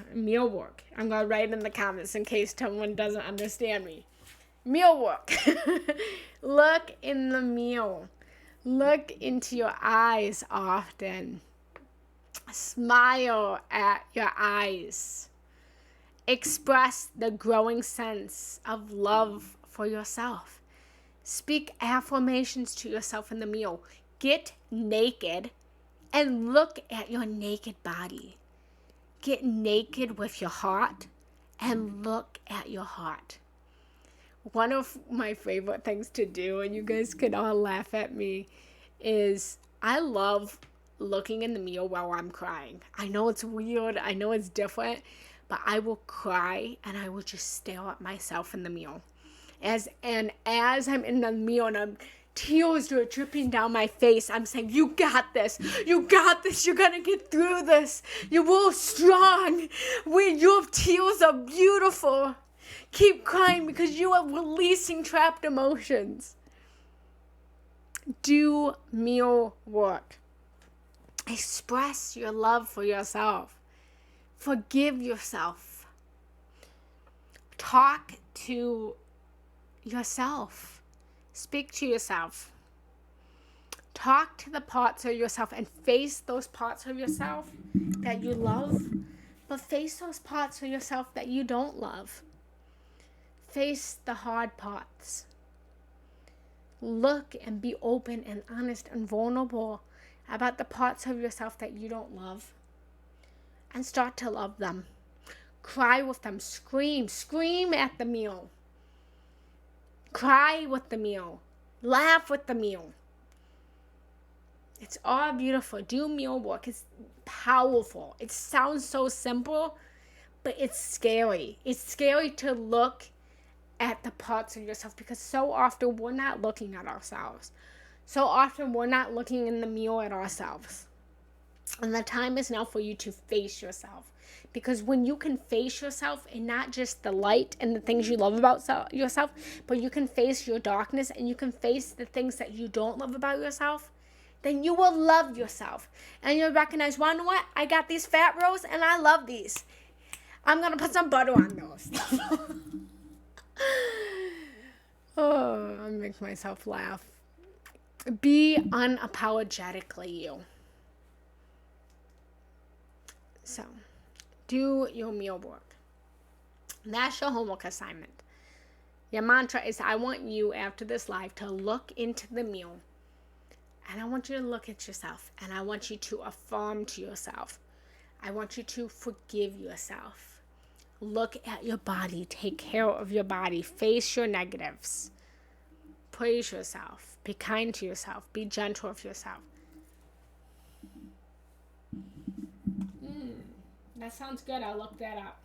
[SPEAKER 1] work. I'm going to write in the comments in case someone doesn't understand me. Meal work. Look in the meal. Look into your eyes often. Smile at your eyes. Express the growing sense of love for yourself. Speak affirmations to yourself in the meal. Get naked and look at your naked body. Get naked with your heart and look at your heart. One of my favorite things to do, and you guys can all laugh at me, is I love looking in the mirror while I'm crying. I know it's weird. I know it's different. But I will cry and I will just stare at myself in the mirror. As I'm in the mirror and tears are dripping down my face, I'm saying, you got this. You got this. You're going to get through this. You're strong. Your tears are beautiful. Keep crying because you are releasing trapped emotions. Do meal work. Express your love for yourself. Forgive yourself. Talk to yourself. Speak to yourself. Talk to the parts of yourself and face those parts of yourself that you love, but face those parts of yourself that you don't love. Face the hard parts. Look and be open and honest and vulnerable about the parts of yourself that you don't love. And start to love them. Cry with them. Scream at the meal. Cry with the meal. Laugh with the meal. It's all beautiful. Do meal work. It's powerful. It sounds so simple, but it's scary. It's scary to look at the parts of yourself because so often we're not looking at ourselves. So often we're not looking in the mirror at ourselves. And the time is now for you to face yourself. Because when you can face yourself and not just the light and the things you love about yourself, but you can face your darkness and you can face the things that you don't love about yourself, then you will love yourself. And you'll recognize, well, you know what? I got these fat rolls and I love these. I'm going to put some butter on those. Oh, I make myself laugh. Be unapologetically you. So, Do your meal work. That's your homework assignment. Your mantra is, I want you after this live to look into the meal, and I want you to look at yourself, and I want you to affirm to yourself. I want you to forgive yourself. Look at your body. Take care of your body. Face your negatives. Praise yourself. Be kind to yourself. Be gentle with yourself. That sounds good. I'll look that up.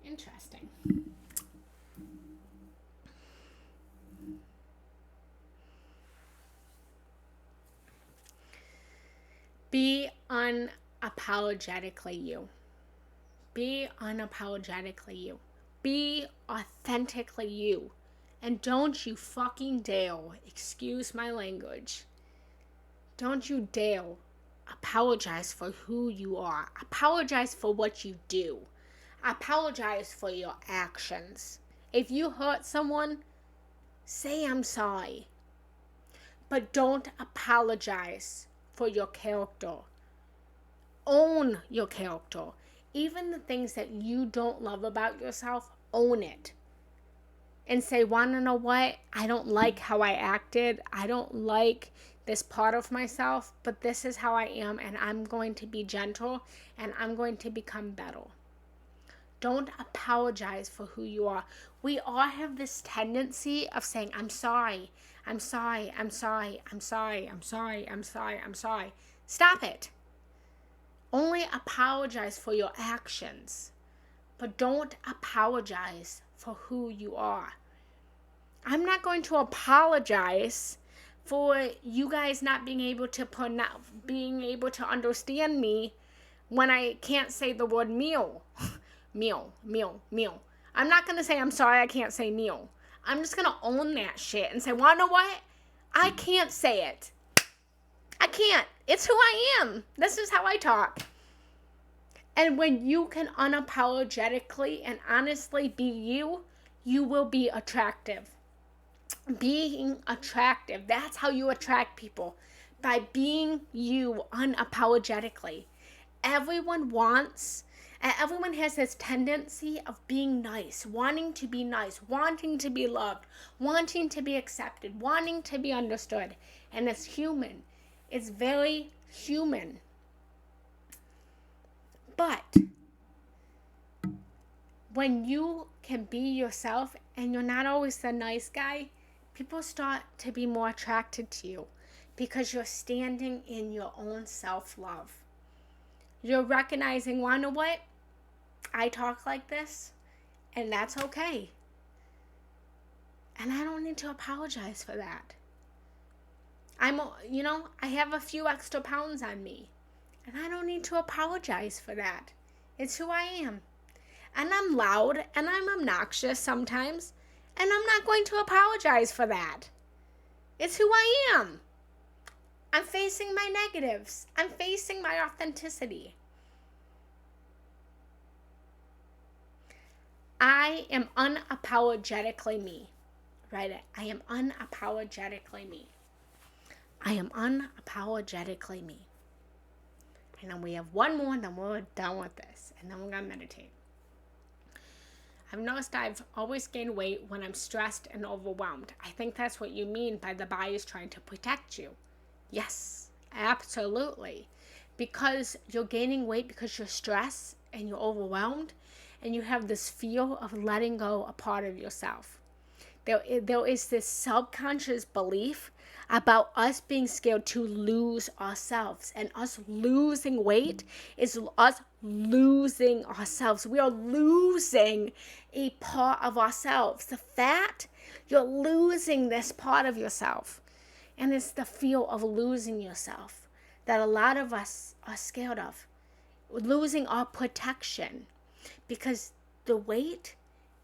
[SPEAKER 1] Interesting. Be unapologetically you. Be unapologetically you. Be authentically you. And don't you fucking dare, excuse my language, don't you dare apologize for who you are. Apologize for what you do. Apologize for your actions. If you hurt someone, say I'm sorry. But don't apologize for your character. Own your character. Even the things that you don't love about yourself, own it. And say, wanna know what? I don't like how I acted. I don't like this part of myself, but this is how I am, and I'm going to be gentle, and I'm going to become better. Don't apologize for who you are. We all have this tendency of saying, I'm sorry, I'm sorry, I'm sorry, I'm sorry, I'm sorry, I'm sorry, I'm sorry. Stop it. Only apologize for your actions, but don't apologize for who you are. I'm not going to apologize for you guys not being able to understand me when I can't say the word meal. Meal. I'm not going to say I'm sorry I can't say meal. I'm just going to own that shit and say, well, you know what? I can't say it. I can't. It's who I am. This is how I talk. And when you can unapologetically and honestly be you, you will be attractive. Being attractive, that's how you attract people. By being you unapologetically. Everyone has this tendency of being nice, wanting to be nice, wanting to be loved, wanting to be accepted, wanting to be understood. And it's human. It's very human. But when you can be yourself and you're not always the nice guy, people start to be more attracted to you because you're standing in your own self-love. You're recognizing, well, you know what? I talk like this, and that's okay. And I don't need to apologize for that. I have a few extra pounds on me, and I don't need to apologize for that. It's who I am. And I'm loud, and I'm obnoxious sometimes, and I'm not going to apologize for that. It's who I am. I'm facing my negatives. I'm facing my authenticity. I am unapologetically me. Write it. I am unapologetically me. I am unapologetically me. And then we have one more, and then we're done with this. And then we're going to meditate. I've noticed I've always gained weight when I'm stressed and overwhelmed. I think that's what you mean by the body is trying to protect you. Yes, absolutely. Because you're gaining weight because you're stressed and you're overwhelmed and you have this fear of letting go a part of yourself. There is this subconscious belief about us being scared to lose ourselves, and us losing weight is us losing ourselves. We are losing a part of ourselves. The fat, you're losing this part of yourself, and it's the fear of losing yourself that a lot of us are scared of. Losing our protection, because the weight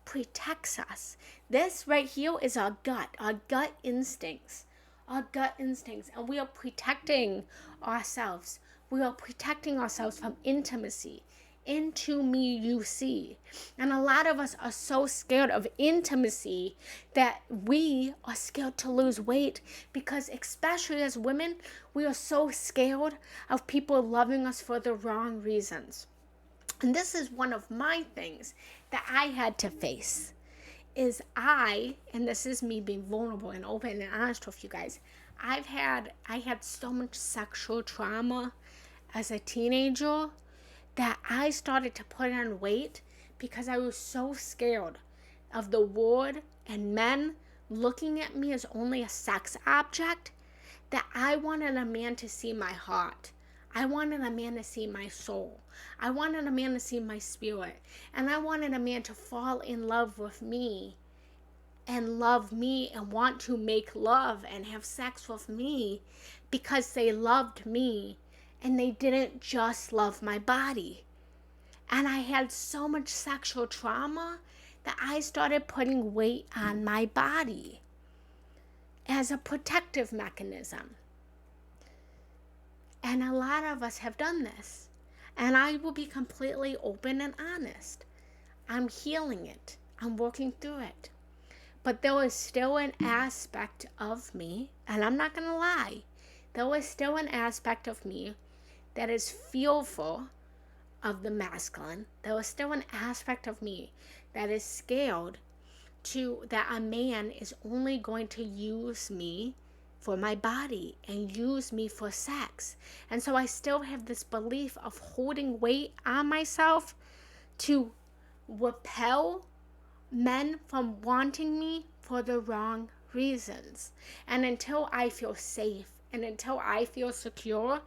[SPEAKER 1] protects us. This right here is our gut instincts. Our gut instincts, and we are protecting ourselves. We are protecting ourselves from intimacy. Into me you see. And a lot of us are so scared of intimacy that we are scared to lose weight, because especially as women, we are so scared of people loving us for the wrong reasons. And this is one of my things that I had to face. And this is me being vulnerable and open and honest with you guys. I had so much sexual trauma as a teenager that I started to put on weight because I was so scared of the world and men looking at me as only a sex object that I wanted a man to see my heart. I wanted a man to see my soul. I wanted a man to see my spirit. And I wanted a man to fall in love with me and love me and want to make love and have sex with me because they loved me and they didn't just love my body. And I had so much sexual trauma that I started putting weight on my body as a protective mechanism. And a lot of us have done this. And I will be completely open and honest. I'm healing it. I'm working through it. But there was still an aspect of me, and I'm not going to lie, there was still an aspect of me that is fearful of the masculine. There was still an aspect of me that is scared that a man is only going to use me for my body and use me for sex. And so I still have this belief of holding weight on myself to repel men from wanting me for the wrong reasons. And until I feel safe and until I feel secure,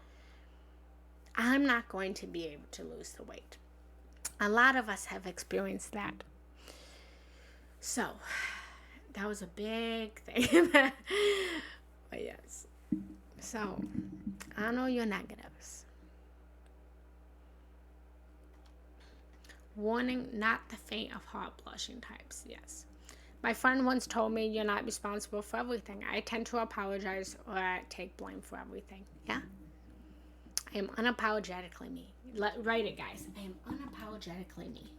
[SPEAKER 1] I'm not going to be able to lose the weight. A lot of us have experienced that. So, that was a big thing. But yes. So, honor your negatives. Warning, not the faint of heart blushing types. Yes. My friend once told me you're not responsible for everything. I tend to apologize or take blame for everything. Yeah. I am unapologetically me. Write it, guys. I am unapologetically me.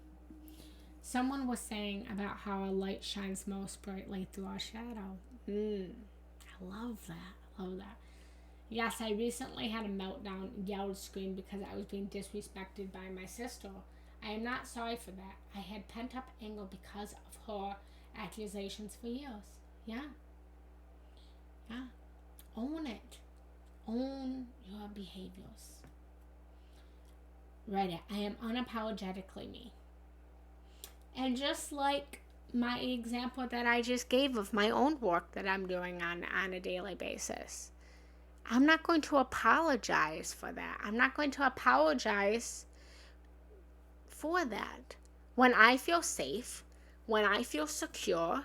[SPEAKER 1] Someone was saying about how a light shines most brightly through our shadow. I love that. Love that. Yes, I recently had a meltdown, yelled, screamed because I was being disrespected by my sister. I am not sorry for that. I had pent-up anger because of her accusations for years. Yeah. Own it. Own your behaviors. Write it. I am unapologetically me. And just like my example that I just gave of my own work that I'm doing on a daily basis, I'm not going to apologize for that. I'm not going to apologize for that. When I feel safe, when I feel secure,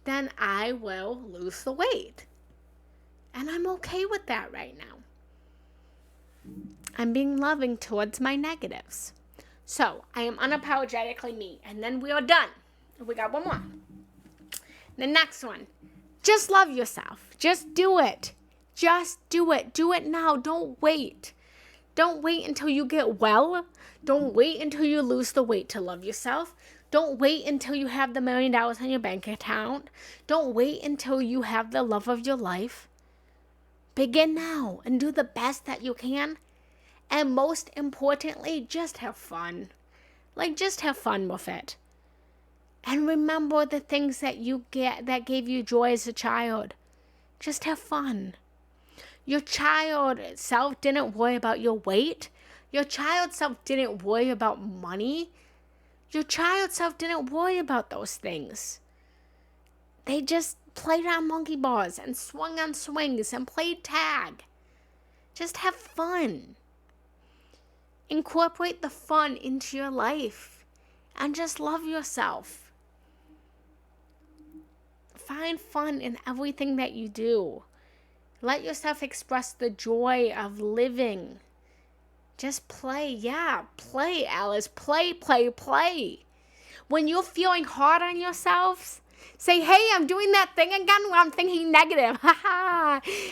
[SPEAKER 1] then I will lose the weight. And I'm okay with that right now. I'm being loving towards my negatives. So, I am unapologetically me. And then we are done. We got one more. The next one. Just love yourself. Just do it. Just do it. Do it now. Don't wait. Don't wait until you get well. Don't wait until you lose the weight to love yourself. Don't wait until you have the $1 million on your bank account. Don't wait until you have the love of your life. Begin now and do the best that you can. And most importantly, just have fun. Just have fun with it. And remember the things that that gave you joy as a child. Just have fun. Your child self didn't worry about your weight. Your child self didn't worry about money. Your child self didn't worry about those things. They just played on monkey bars and swung on swings and played tag. Just have fun. Incorporate the fun into your life and just love yourself. Find fun in everything that you do. Let yourself express the joy of living. Just play. Yeah, play, Alice. Play. When you're feeling hard on yourselves, say, hey, I'm doing that thing again where I'm thinking negative.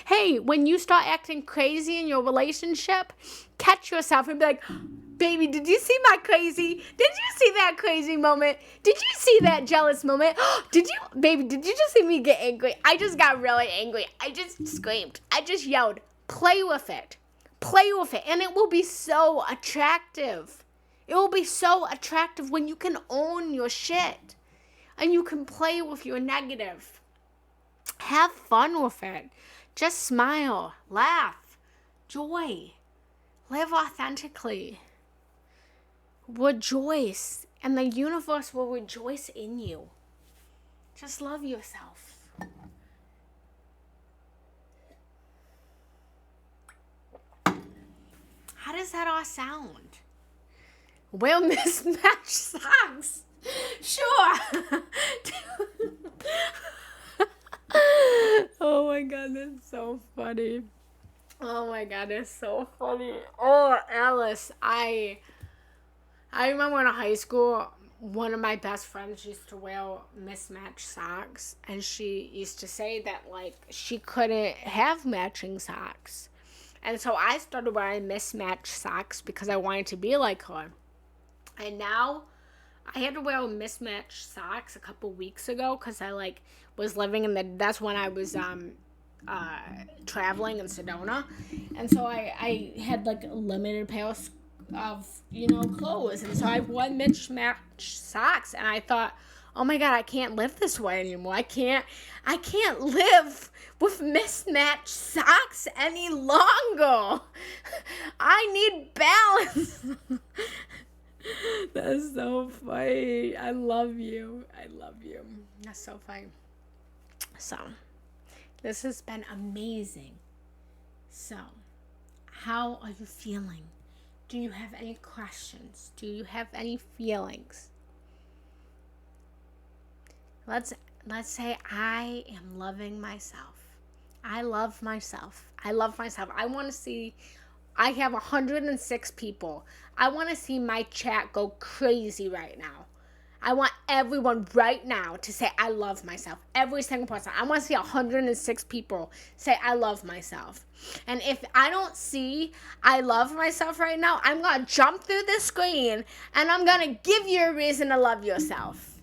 [SPEAKER 1] Hey, when you start acting crazy in your relationship, catch yourself and be like, baby, did you see my crazy? Did you see that crazy moment? Did you see that jealous moment? Baby, did you just see me get angry? I just got really angry. I just screamed. I just yelled. Play with it. And it will be so attractive. It will be so attractive when you can own your shit and you can play with your negative. Have fun with it. Just smile, laugh, joy, live authentically, rejoice, and the universe will rejoice in you. Just love yourself. How does that all sound? Wear mismatched socks. Sure. Oh my god, that's so funny. Oh my god, that's so funny. Oh, Alice, I remember in high school, one of my best friends used to wear mismatched socks, and she used to say that, like, she couldn't have matching socks. And so I started wearing mismatched socks because I wanted to be like her. And now I had to wear mismatched socks a couple weeks ago because I, like, was living in that's when I was traveling in Sedona. And so I had, like, a limited pair of clothes. And so I wore mismatched socks, and I thought, oh my god, I can't live this way anymore. I can't live with mismatched socks any longer. I need balance. That's so funny. I love you. That's so funny. So, this has been amazing. So, how are you feeling? Do you have any questions? Do you have any feelings? Let's say I am loving myself. I love myself. I want to see, I have 106 people. I want to see my chat go crazy right now. I want everyone right now to say I love myself. Every single person. I want to see 106 people say I love myself. And if I don't see I love myself right now, I'm going to jump through the screen and I'm going to give you a reason to love yourself.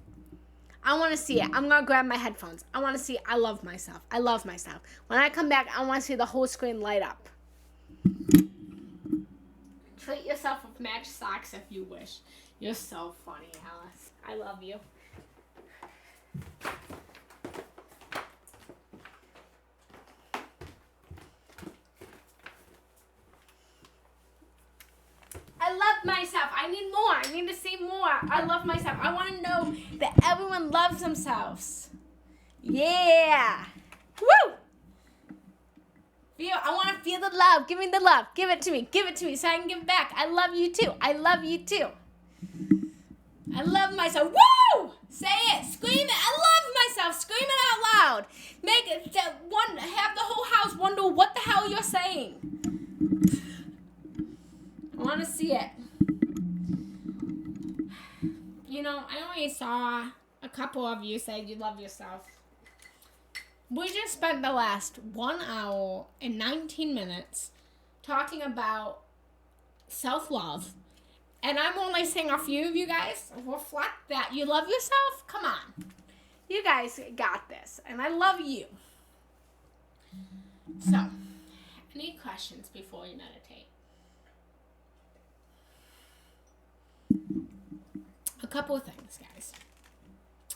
[SPEAKER 1] I want to see it. I'm going to grab my headphones. I want to see I love myself. I love myself. When I come back, I want to see the whole screen light up. Treat yourself with matched socks if you wish. You're so funny, Alice. I love you. I love myself. I need more. I need to see more. I love myself. I want to know that everyone loves themselves. Yeah. Woo! I want to feel the love. Give me the love. Give it to me. Give it to me so I can give back. I love you too. I love you too. I love myself. Woo! Say it. Scream it. I love myself. Scream it out loud. Make it have the whole house wonder what the hell you're saying. I want to see it. I only saw a couple of you say you love yourself. We just spent the last 1 hour and 19 minutes talking about self-love. And I'm only seeing a few of you guys reflect that you love yourself. Come on. You guys got this. And I love you. So, any questions before you meditate? A couple of things, guys.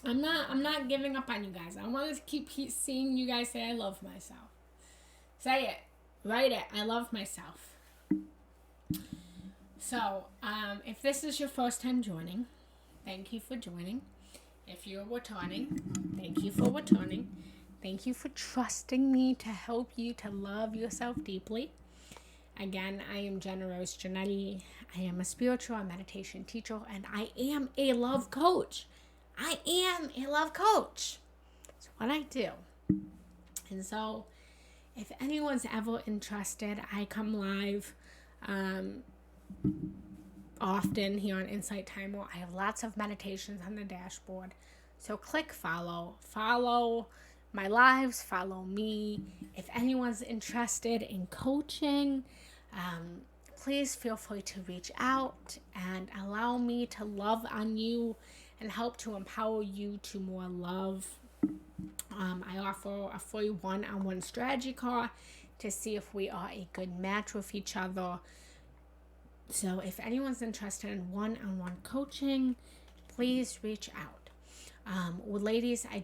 [SPEAKER 1] I'm not giving up on you guys. I want to keep seeing you guys say I love myself. Say it. Write it. I love myself. So, if this is your first time joining, thank you for joining. If you're returning, thank you for returning. Thank you for trusting me to help you to love yourself deeply. Again, I am Genna Rose Giannetti. I am a spiritual and meditation teacher, and I am a love coach. It's what I do. And so, if anyone's ever interested, I come live often here on Insight Timer. I have lots of meditations on the dashboard. So click follow. Follow my lives. Follow me. If anyone's interested in coaching, please feel free to reach out and allow me to love on you and help to empower you to more love. I offer a free one-on-one strategy call to see if we are a good match with each other So if anyone's interested in one-on-one coaching, please reach out. With ladies, I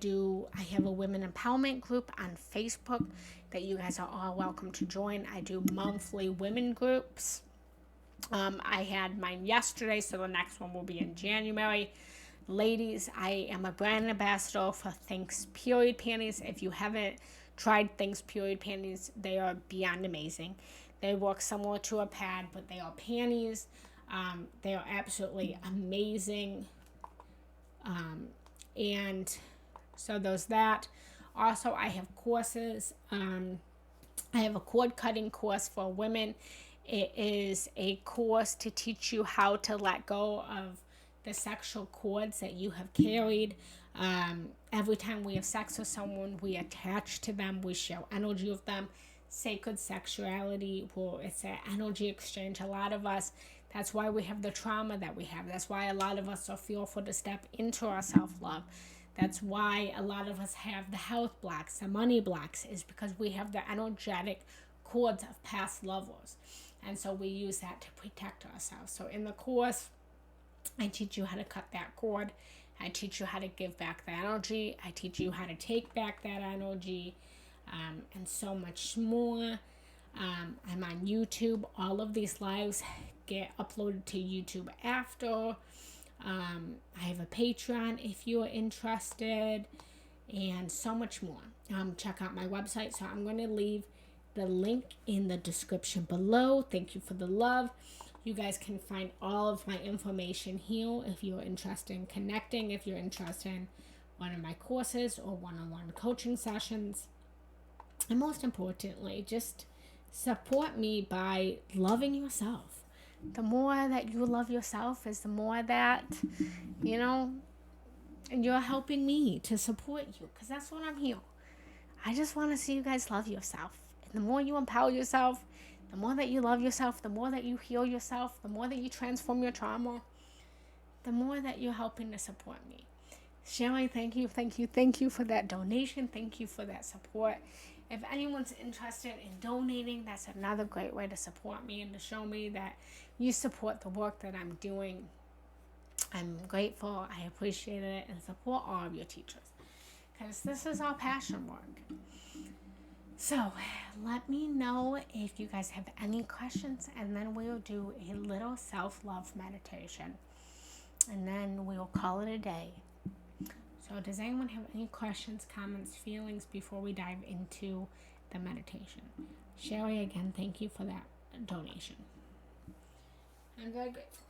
[SPEAKER 1] have a women empowerment group on Facebook that you guys are all welcome to join. I do monthly women groups. I had mine yesterday, so the next one will be in January. Ladies, I am a brand ambassador for Thinks Period Panties. If you haven't tried Thinks Period Panties, they are beyond amazing. They work similar to a pad, but they are panties. They are absolutely amazing. And so there's that. Also, I have courses. I have a cord cutting course for women. It is a course to teach you how to let go of the sexual cords that you have carried. Every time we have sex with someone, we attach to them, we share energy with them. Sacred sexuality, well, it's an energy exchange. A lot of us, that's why we have the trauma that we have. That's why a lot of us are fearful to step into our self-love. That's why a lot of us have the health blocks, the money blocks, is because we have the energetic cords of past lovers. And so we use that to protect ourselves. So in the course, I teach you how to cut that cord. I teach you how to give back the energy. I teach you how to take back that energy, and so much more. I'm on YouTube. All of these lives get uploaded to YouTube after. I have a Patreon if you're interested, and so much more. Check out my website. So I'm going to leave the link in the description below. Thank you for the love. You guys can find all of my information here if you're interested in connecting, if you're interested in one of my courses or one-on-one coaching sessions. And most importantly, just support me by loving yourself. The more that you love yourself is the more that, you're helping me to support you, because that's what I'm here. I just want to see you guys love yourself. And the more you empower yourself, the more that you love yourself, the more that you heal yourself, the more that you transform your trauma, the more that you're helping to support me. Shelly, thank you for that donation. Thank you for that support. If anyone's interested in donating, that's another great way to support me and to show me that you support the work that I'm doing. I'm grateful. I appreciate it, and support all of your teachers, because this is our passion work. So let me know if you guys have any questions, and then we'll do a little self-love meditation, and then we'll call it a day. So does anyone have any questions, comments, feelings before we dive into the meditation? Sherry, again, thank you for that donation. I'm very grateful.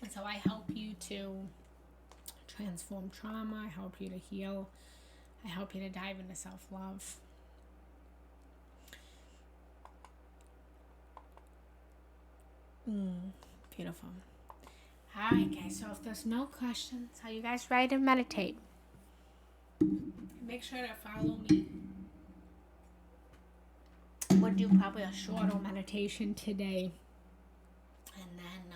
[SPEAKER 1] And so I help you to transform trauma. I help you to heal. I help you to dive into self-love. Beautiful. Alright guys, so if there's no questions, are you guys ready to meditate? Make sure to follow me. We'll do probably a shorter meditation today. And then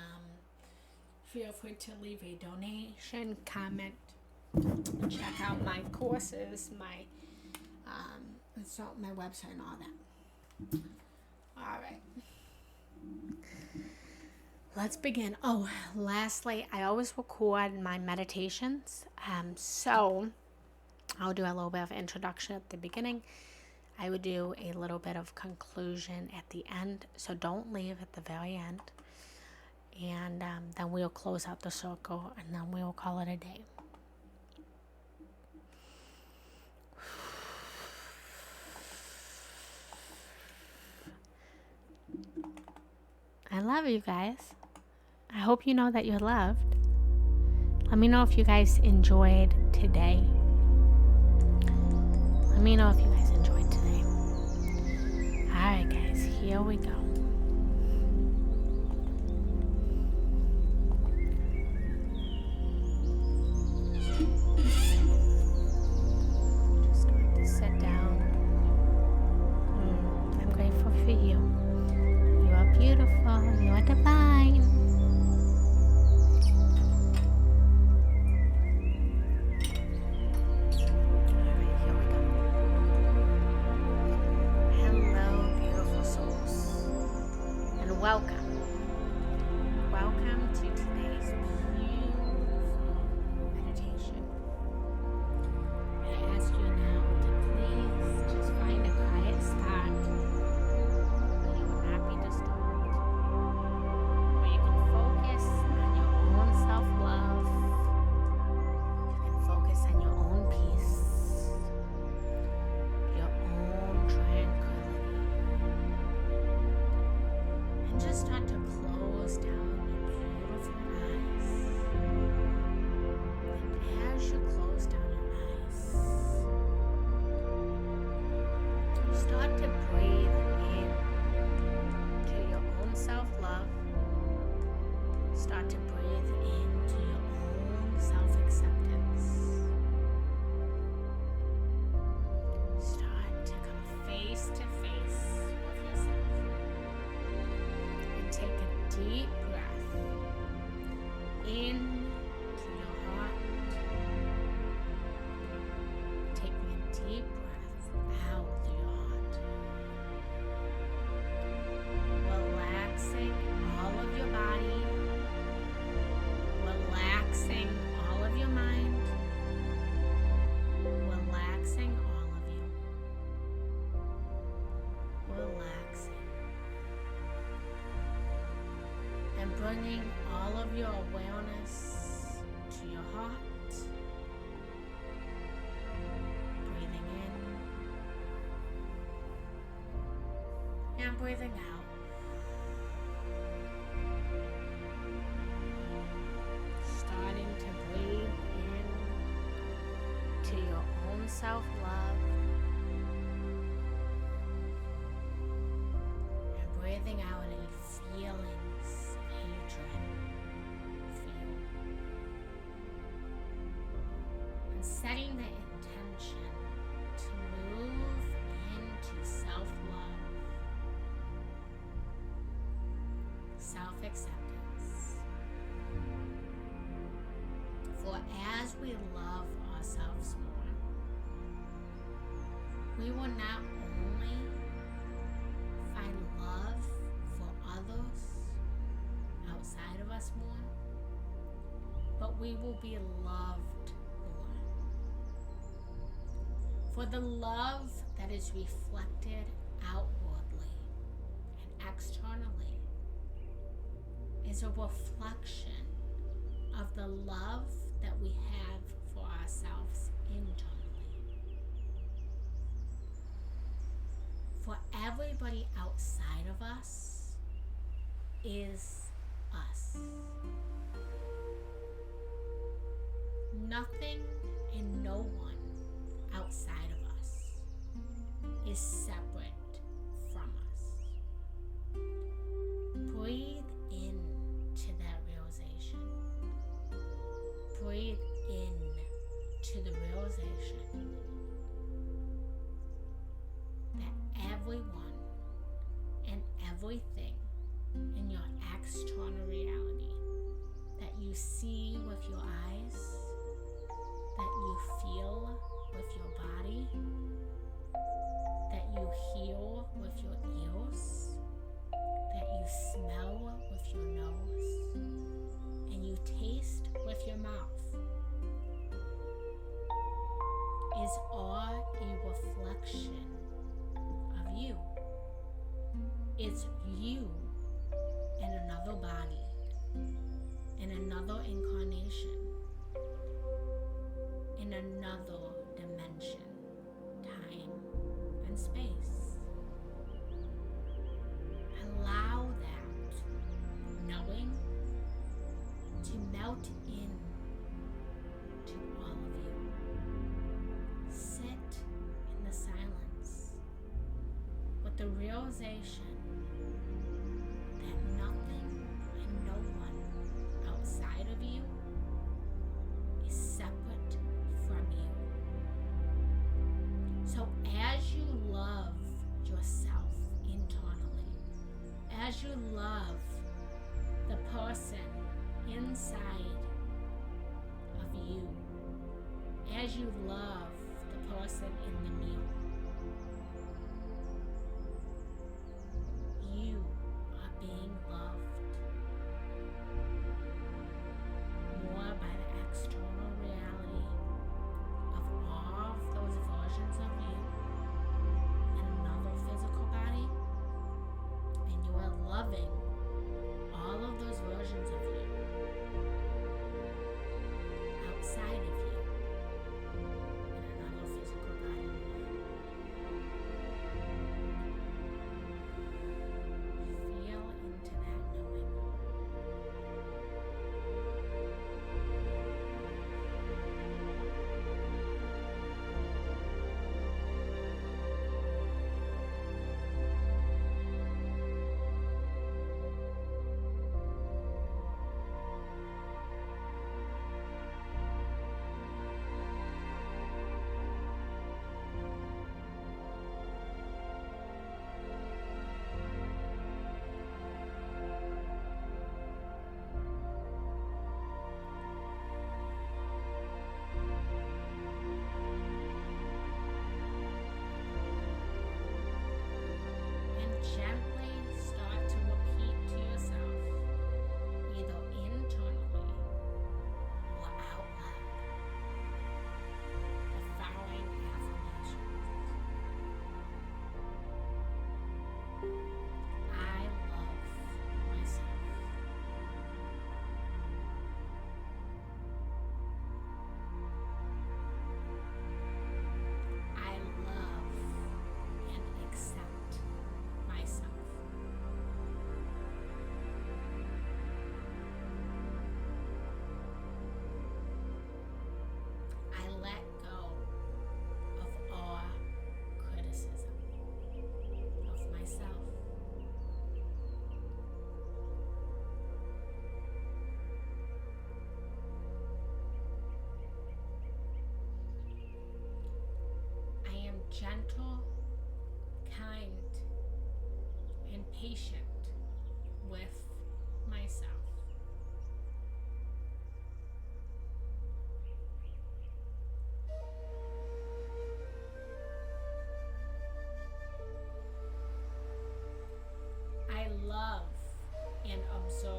[SPEAKER 1] feel free to leave a donation, comment, check out my courses, my website and all that. Alright. Let's begin. Oh, lastly, I always record my meditations. So I'll do a little bit of introduction at the beginning. I would do a little bit of conclusion at the end. So don't leave at the very end. And then we'll close out the circle, and then we'll call it a day. I love you guys. I hope you know that you're loved. Let me know if you guys enjoyed today. Let me know if you guys enjoyed today. Alright guys, here we go. Just going to sit down. I'm grateful for you. You are beautiful. You are divine. Alright, here we go. welcome. Welcome to today's beautiful meditation. I ask you now to please just find a quiet spot where you will not be disturbed, where you can focus on your own self-love, you can focus on your own peace, your own tranquility, and just start to close down your beautiful eyes. And as you close down your eyes, start to breathe in to your own self-love. Start to breathe into your own self-acceptance. Start to come face to face with yourself. And take a deep breath in to your heart. Taking a deep breath out through your heart. Relaxing all of your body. Relaxing all of your mind. Relaxing all of you. Relaxing. And bringing all of your awareness to your heart. Breathing in and breathing out. Starting to breathe in to your own self-love and breathing out any feelings of hatred for you. And setting the intention to move into self-love, self-acceptance. For as we love ourselves more, we will not only find love for others outside of us more, but we will be loved more. For the love that is reflected outwardly and externally is a reflection of the love that we have for ourselves internally. For everybody outside of us is us. Nothing and no one outside of us is separate from us. Breathe into that realization. Breathe in to the realization that everyone and everything in your external reality that you see with your eyes, that you feel with your body, that you hear with your ears, that you smell with your nose, and you taste with your mouth, is all a reflection of you. It's you in another body, in another incarnation, in another dimension, time and space. Allow that knowing to melt in to all of you. Sit in the silence with the realization that nothing and no one outside of you is separate from you. So as you love yourself internally, as you love the person inside of you, as you love the person in the mirror, you are being gentle, kind, and patient with myself. I love and observe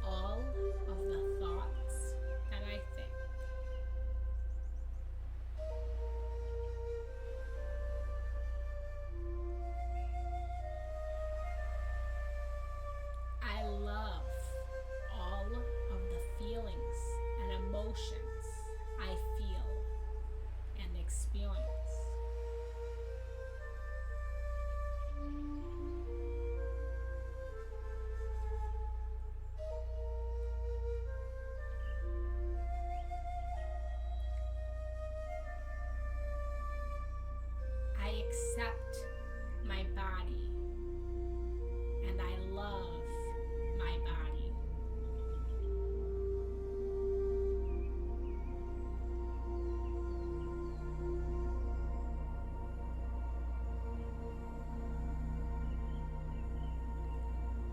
[SPEAKER 1] all of the thoughts that I think. I love all of the feelings and emotions I feel and experience. I accept my body and I love my body.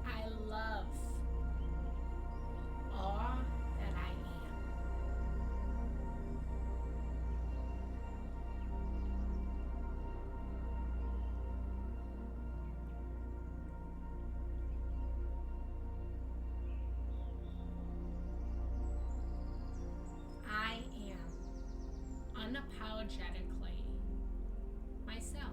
[SPEAKER 1] I love all that I am. I am unapologetically myself.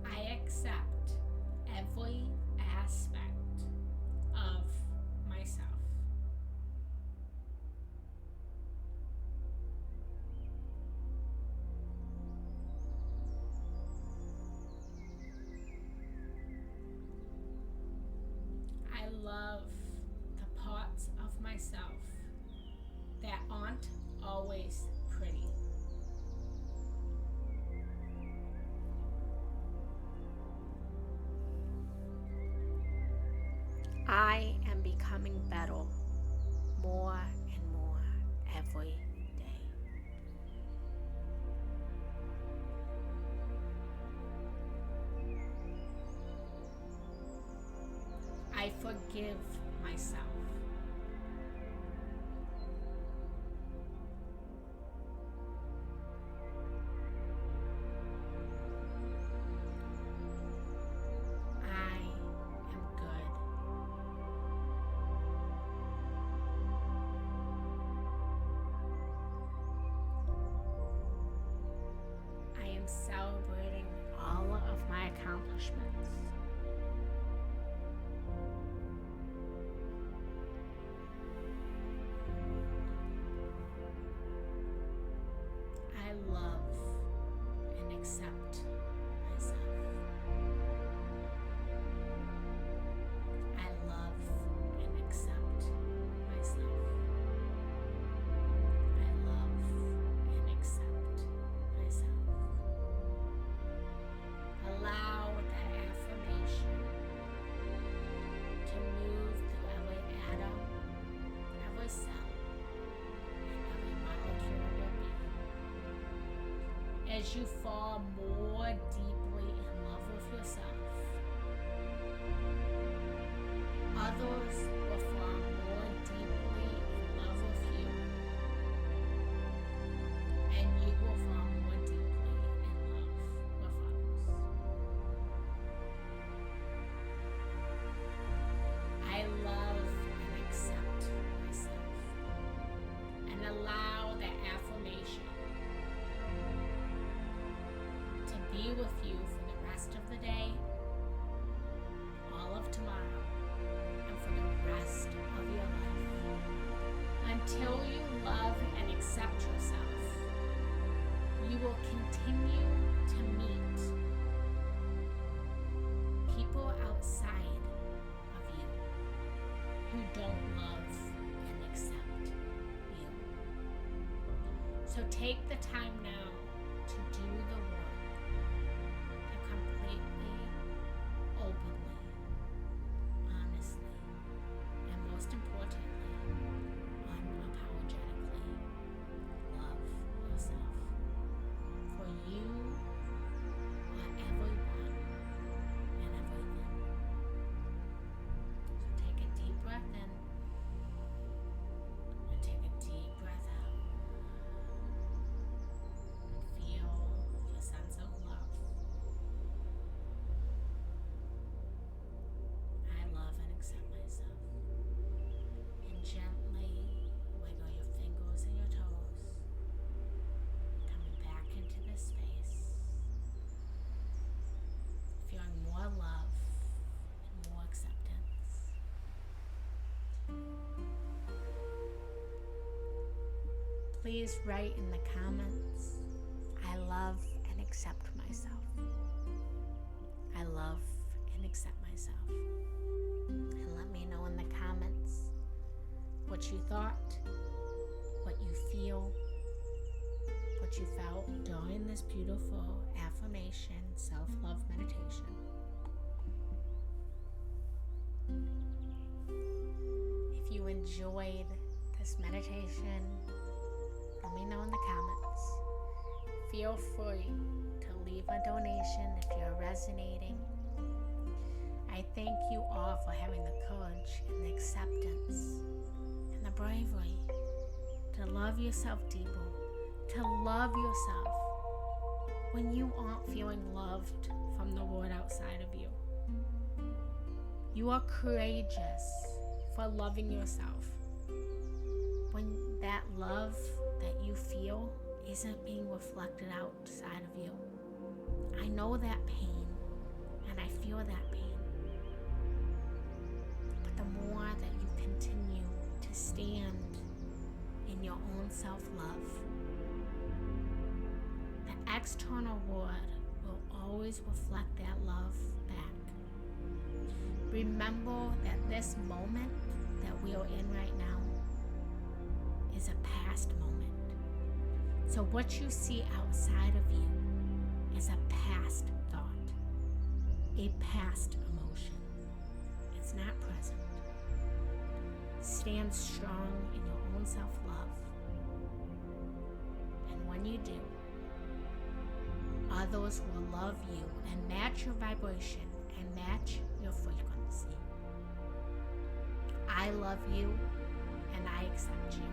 [SPEAKER 1] I accept every aspect of myself. I love the parts of myself that aren't always pretty. I am becoming better more and more every day. I forgive myself. I am good. I am celebrating all of my accomplishments. I love and accept myself. I love and accept myself. I love and accept myself. Allow that affirmation to move through every atom, every cell, and every molecule of your being. As you fall more deeply in love with yourself, others will fall more deeply in love with you, and you will fall more deeply in love with others. I love and accept myself, and allow that affirmation to be with you for the rest of the day, all of tomorrow, and for the rest of your life. Until you love and accept yourself, you will continue to meet people outside of you who don't love and accept you. So take the time now to do the work to completely open please write in the comments, I love and accept myself. I love and accept myself. And let me know in the comments what you thought, what you feel, what you felt during this beautiful affirmation, self-love meditation. If you enjoyed this meditation, let me know in the comments. Feel free to leave a donation if you're resonating. I thank you all for having the courage and the acceptance and the bravery to love yourself deeper, to love yourself when you aren't feeling loved from the world outside of you. You are courageous for loving yourself when that love that you feel isn't being reflected outside of you. I know that pain and I feel that pain. But the more that you continue to stand in your own self-love, the external world will always reflect that love back. Remember that this moment that we are in right now is a past moment. So what you see outside of you is a past thought, a past emotion. It's not present. Stand strong in your own self-love. And when you do, others will love you and match your vibration and match your frequency. I love you and I accept you.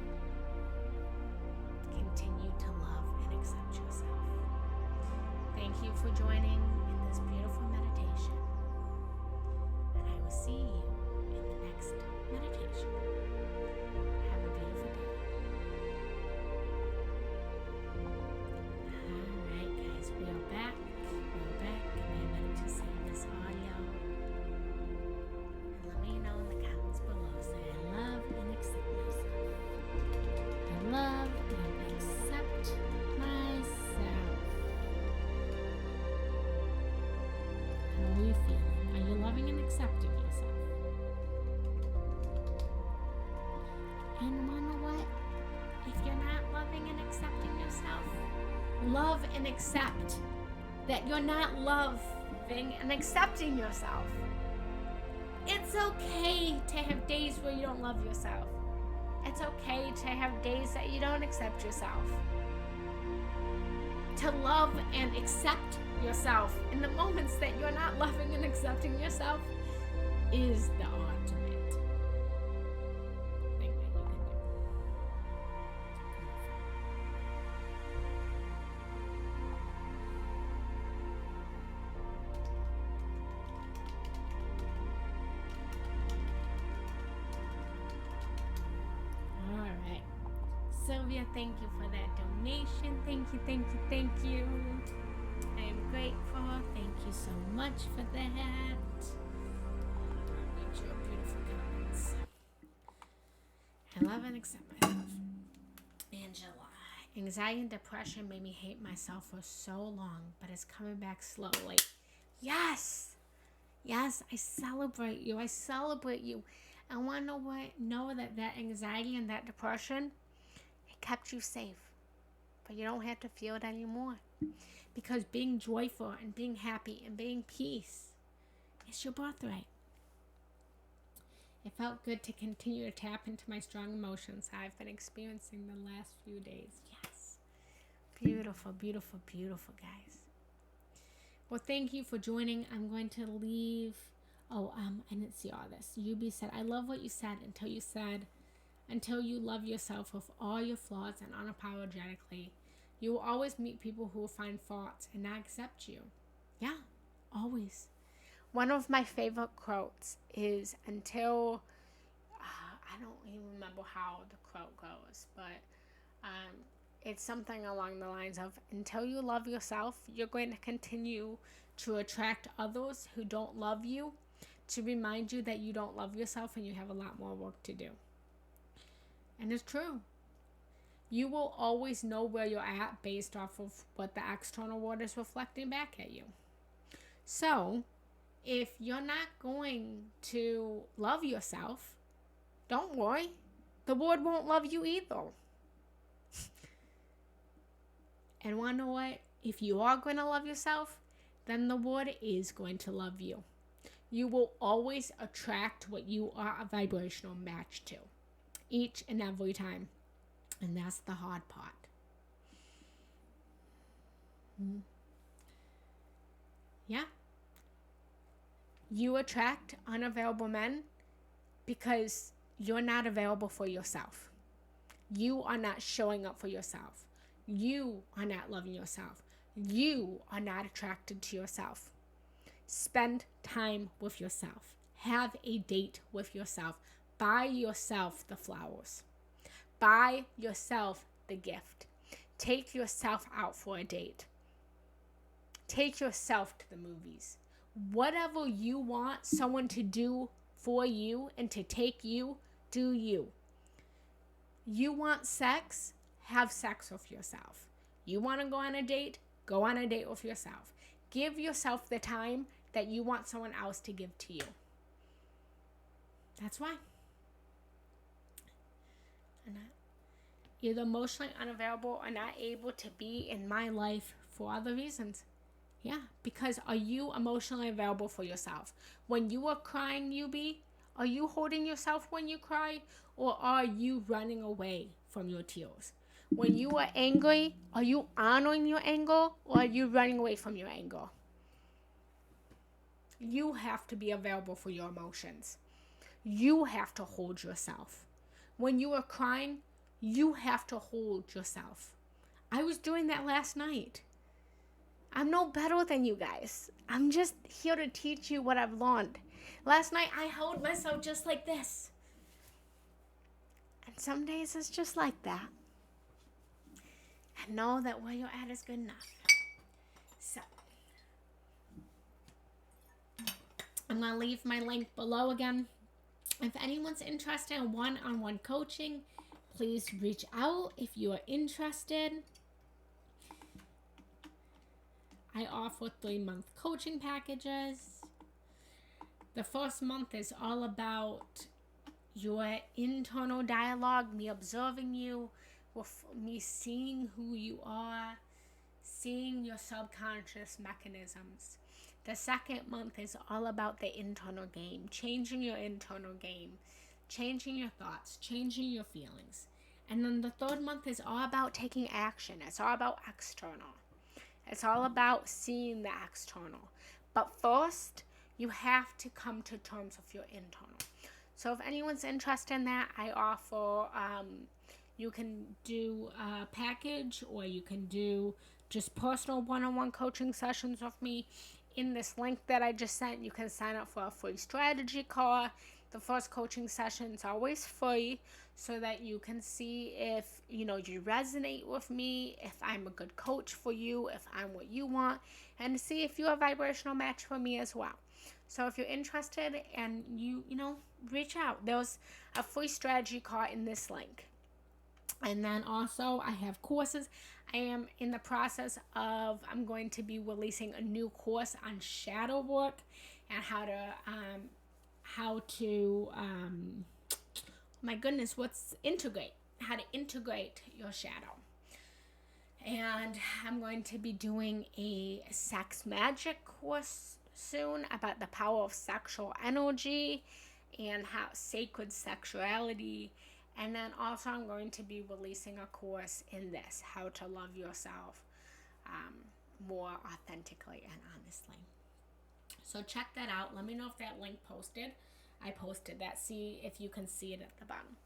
[SPEAKER 1] Continue to love and accept yourself. Thank you for joining in this beautiful meditation. And I will see you in the next meditation. Have a beautiful day. Alright guys, we are back. I'm ready to save this audio. And let me know in the comments below. Say I love and accept myself. I love and accept myself. How are you feeling? Are you loving and accepting yourself? And you know what? If you're not loving and accepting yourself, love and accept that you're not loving and accepting yourself. It's okay to have days where you don't love yourself. It's okay to have days that you don't accept yourself. To love and accept yourself in the moments that you're not loving and accepting yourself is the ultimate thing that you can do. Alright. Sylvia, thank you for that donation. Thank you. I am grateful. Thank you so much for that. Read your beautiful comments. I love and accept myself. Angela. Anxiety and depression made me hate myself for so long, but it's coming back slowly. Yes, I celebrate you. I want to know that anxiety and that depression, it kept you safe. But you don't have to feel it anymore. Because being joyful and being happy and being peace is your birthright. It felt good to continue to tap into my strong emotions I've been experiencing the last few days. Yes. Beautiful, guys. Well, thank you for joining. I'm going to leave. I didn't see all this. Yubi said, I love what you said until you love yourself with all your flaws and unapologetically. You will always meet people who will find faults and not accept you. Yeah, always. One of my favorite quotes is until, I don't even remember how the quote goes, but it's something along the lines of, until you love yourself, you're going to continue to attract others who don't love you to remind you that you don't love yourself and you have a lot more work to do. And it's true. You will always know where you're at based off of what the external world is reflecting back at you. So, if you're not going to love yourself, don't worry. The world won't love you either. And want to know what? If you are going to love yourself, then the world is going to love you. You will always attract what you are a vibrational match to, each and every time. And that's the hard part. Yeah. You attract unavailable men because you're not available for yourself. You are not showing up for yourself. You are not loving yourself. You are not attracted to yourself. Spend time with yourself. Have a date with yourself. Buy yourself the flowers. Buy yourself the gift. Take yourself out for a date. Take yourself to the movies. Whatever you want someone to do for you and to take you, do you. You want sex? Have sex with yourself. You want to go on a date? Go on a date with yourself. Give yourself the time that you want someone else to give to you. That's why. Either emotionally unavailable or not able to be in my life for other reasons. Yeah, because are you emotionally available for yourself? When you are crying, are you holding yourself when you cry, or are you running away from your tears? When you are angry, are you honoring your anger, or are you running away from your anger? You have to be available for your emotions. You have to hold yourself. When you are crying, you have to hold yourself. I was doing that last night. I'm no better than you guys. I'm just here to teach you what I've learned. Last night, I held myself just like this. And some days it's just like that. And know that where you're at is good enough. So, I'm going to leave my link below again. If anyone's interested in one-on-one coaching, please reach out if you are interested. I offer 3-month coaching packages. The first month is all about your internal dialogue, me observing you, with me seeing who you are, seeing your subconscious mechanisms. The second month is all about the internal game, changing your internal game, changing your thoughts, changing your feelings. And then the third month is all about taking action. It's all about external. It's all about seeing the external. But first, you have to come to terms with your internal. So if anyone's interested in that, I offer, you can do a package, or you can do just personal one-on-one coaching sessions with me. In this link that I just sent, you can sign up for a free strategy call. The first coaching session is always free, so that you can see if you resonate with me, if I'm a good coach for you, if I'm what you want, and to see if you're a vibrational match for me as well. So if you're interested, and you reach out. There's a free strategy call in this link. And then also I have courses. I am in the process of, I'm going to be releasing a new course on shadow work and how to integrate your shadow. And I'm going to be doing a sex magic course soon about the power of sexual energy and how sacred sexuality. And then also I'm going to be releasing a course in this, how to love yourself more authentically and honestly. So check that out. Let me know if that link posted. I posted that. See if you can see it at the bottom.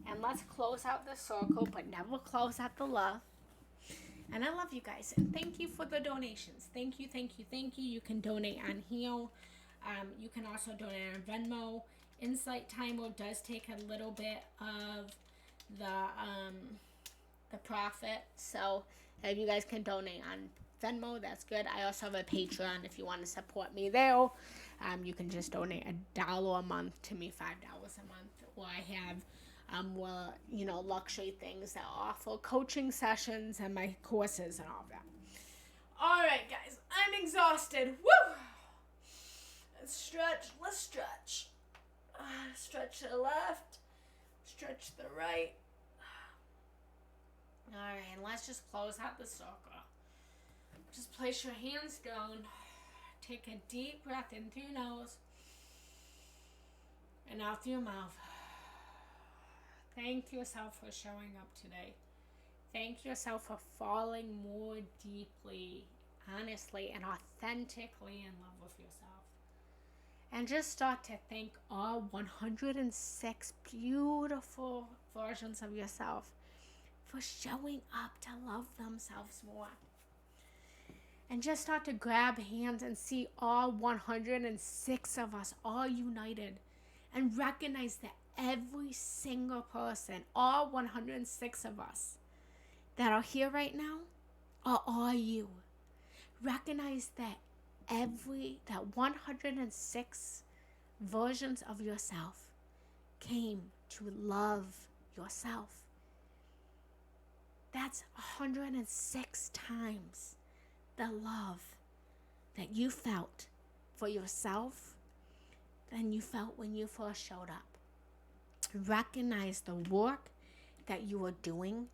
[SPEAKER 1] And let's close out the circle, but never close out the love. And I love you guys. And thank you for the donations. Thank you, thank you, thank you. You can donate on here. You can also donate on Venmo. Insight Timer does take a little bit of the profit. So if you guys can donate on Venmo, that's good. I also have a Patreon if you want to support me there. You can just donate $1 a month to me, $5 a month. Or I have luxury things that offer coaching sessions and my courses and all that. All right, guys, I'm exhausted. Woo! Let's stretch. Stretch to the left. Stretch to the right. All right, and let's just close out the circle. Just place your hands down. Take a deep breath in through your nose and out through your mouth. Thank yourself for showing up today. Thank yourself for falling more deeply, honestly, and authentically in love with yourself. And just start to thank all 106 beautiful versions of yourself for showing up to love themselves more. And just start to grab hands and see all 106 of us all united. And recognize that every single person, all 106 of us that are here right now, are all you. Recognize that 106 versions of yourself came to love yourself. That's 106 times the love that you felt for yourself than you felt when you first showed up. Recognize the work that you are doing,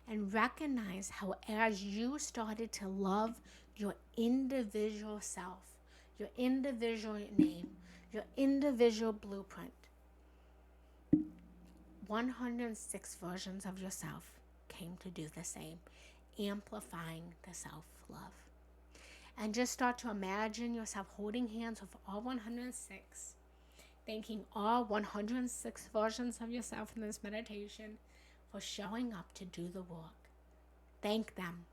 [SPEAKER 1] and recognize how as you started to love your individual self, your individual name, your individual blueprint, 106 versions of yourself came to do the same, amplifying the self-love. And just start to imagine yourself holding hands with all 106, thanking all 106 versions of yourself in this meditation for showing up to do the work. Thank them.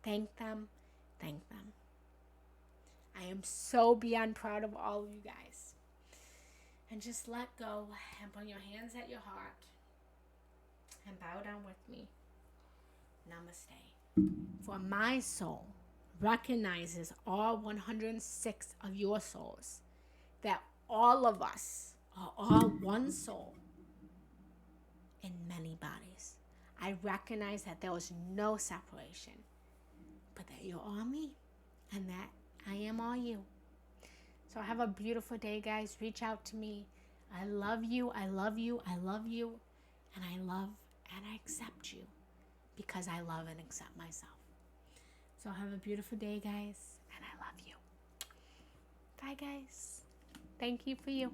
[SPEAKER 1] Thank them. Thank them. I am so beyond proud of all of you guys. And just let go and put your hands at your heart and bow down with me. Namaste. For my soul recognizes all 106 of your souls, that all of us are all one soul in many bodies. I recognize that there was no separation, but that you're all me and that I am all you. So have a beautiful day, guys. Reach out to me. I love you. I love you. I love you. And I love and I accept you because I love and accept myself. So have a beautiful day, guys. And I love you. Bye, guys. Thank you for you.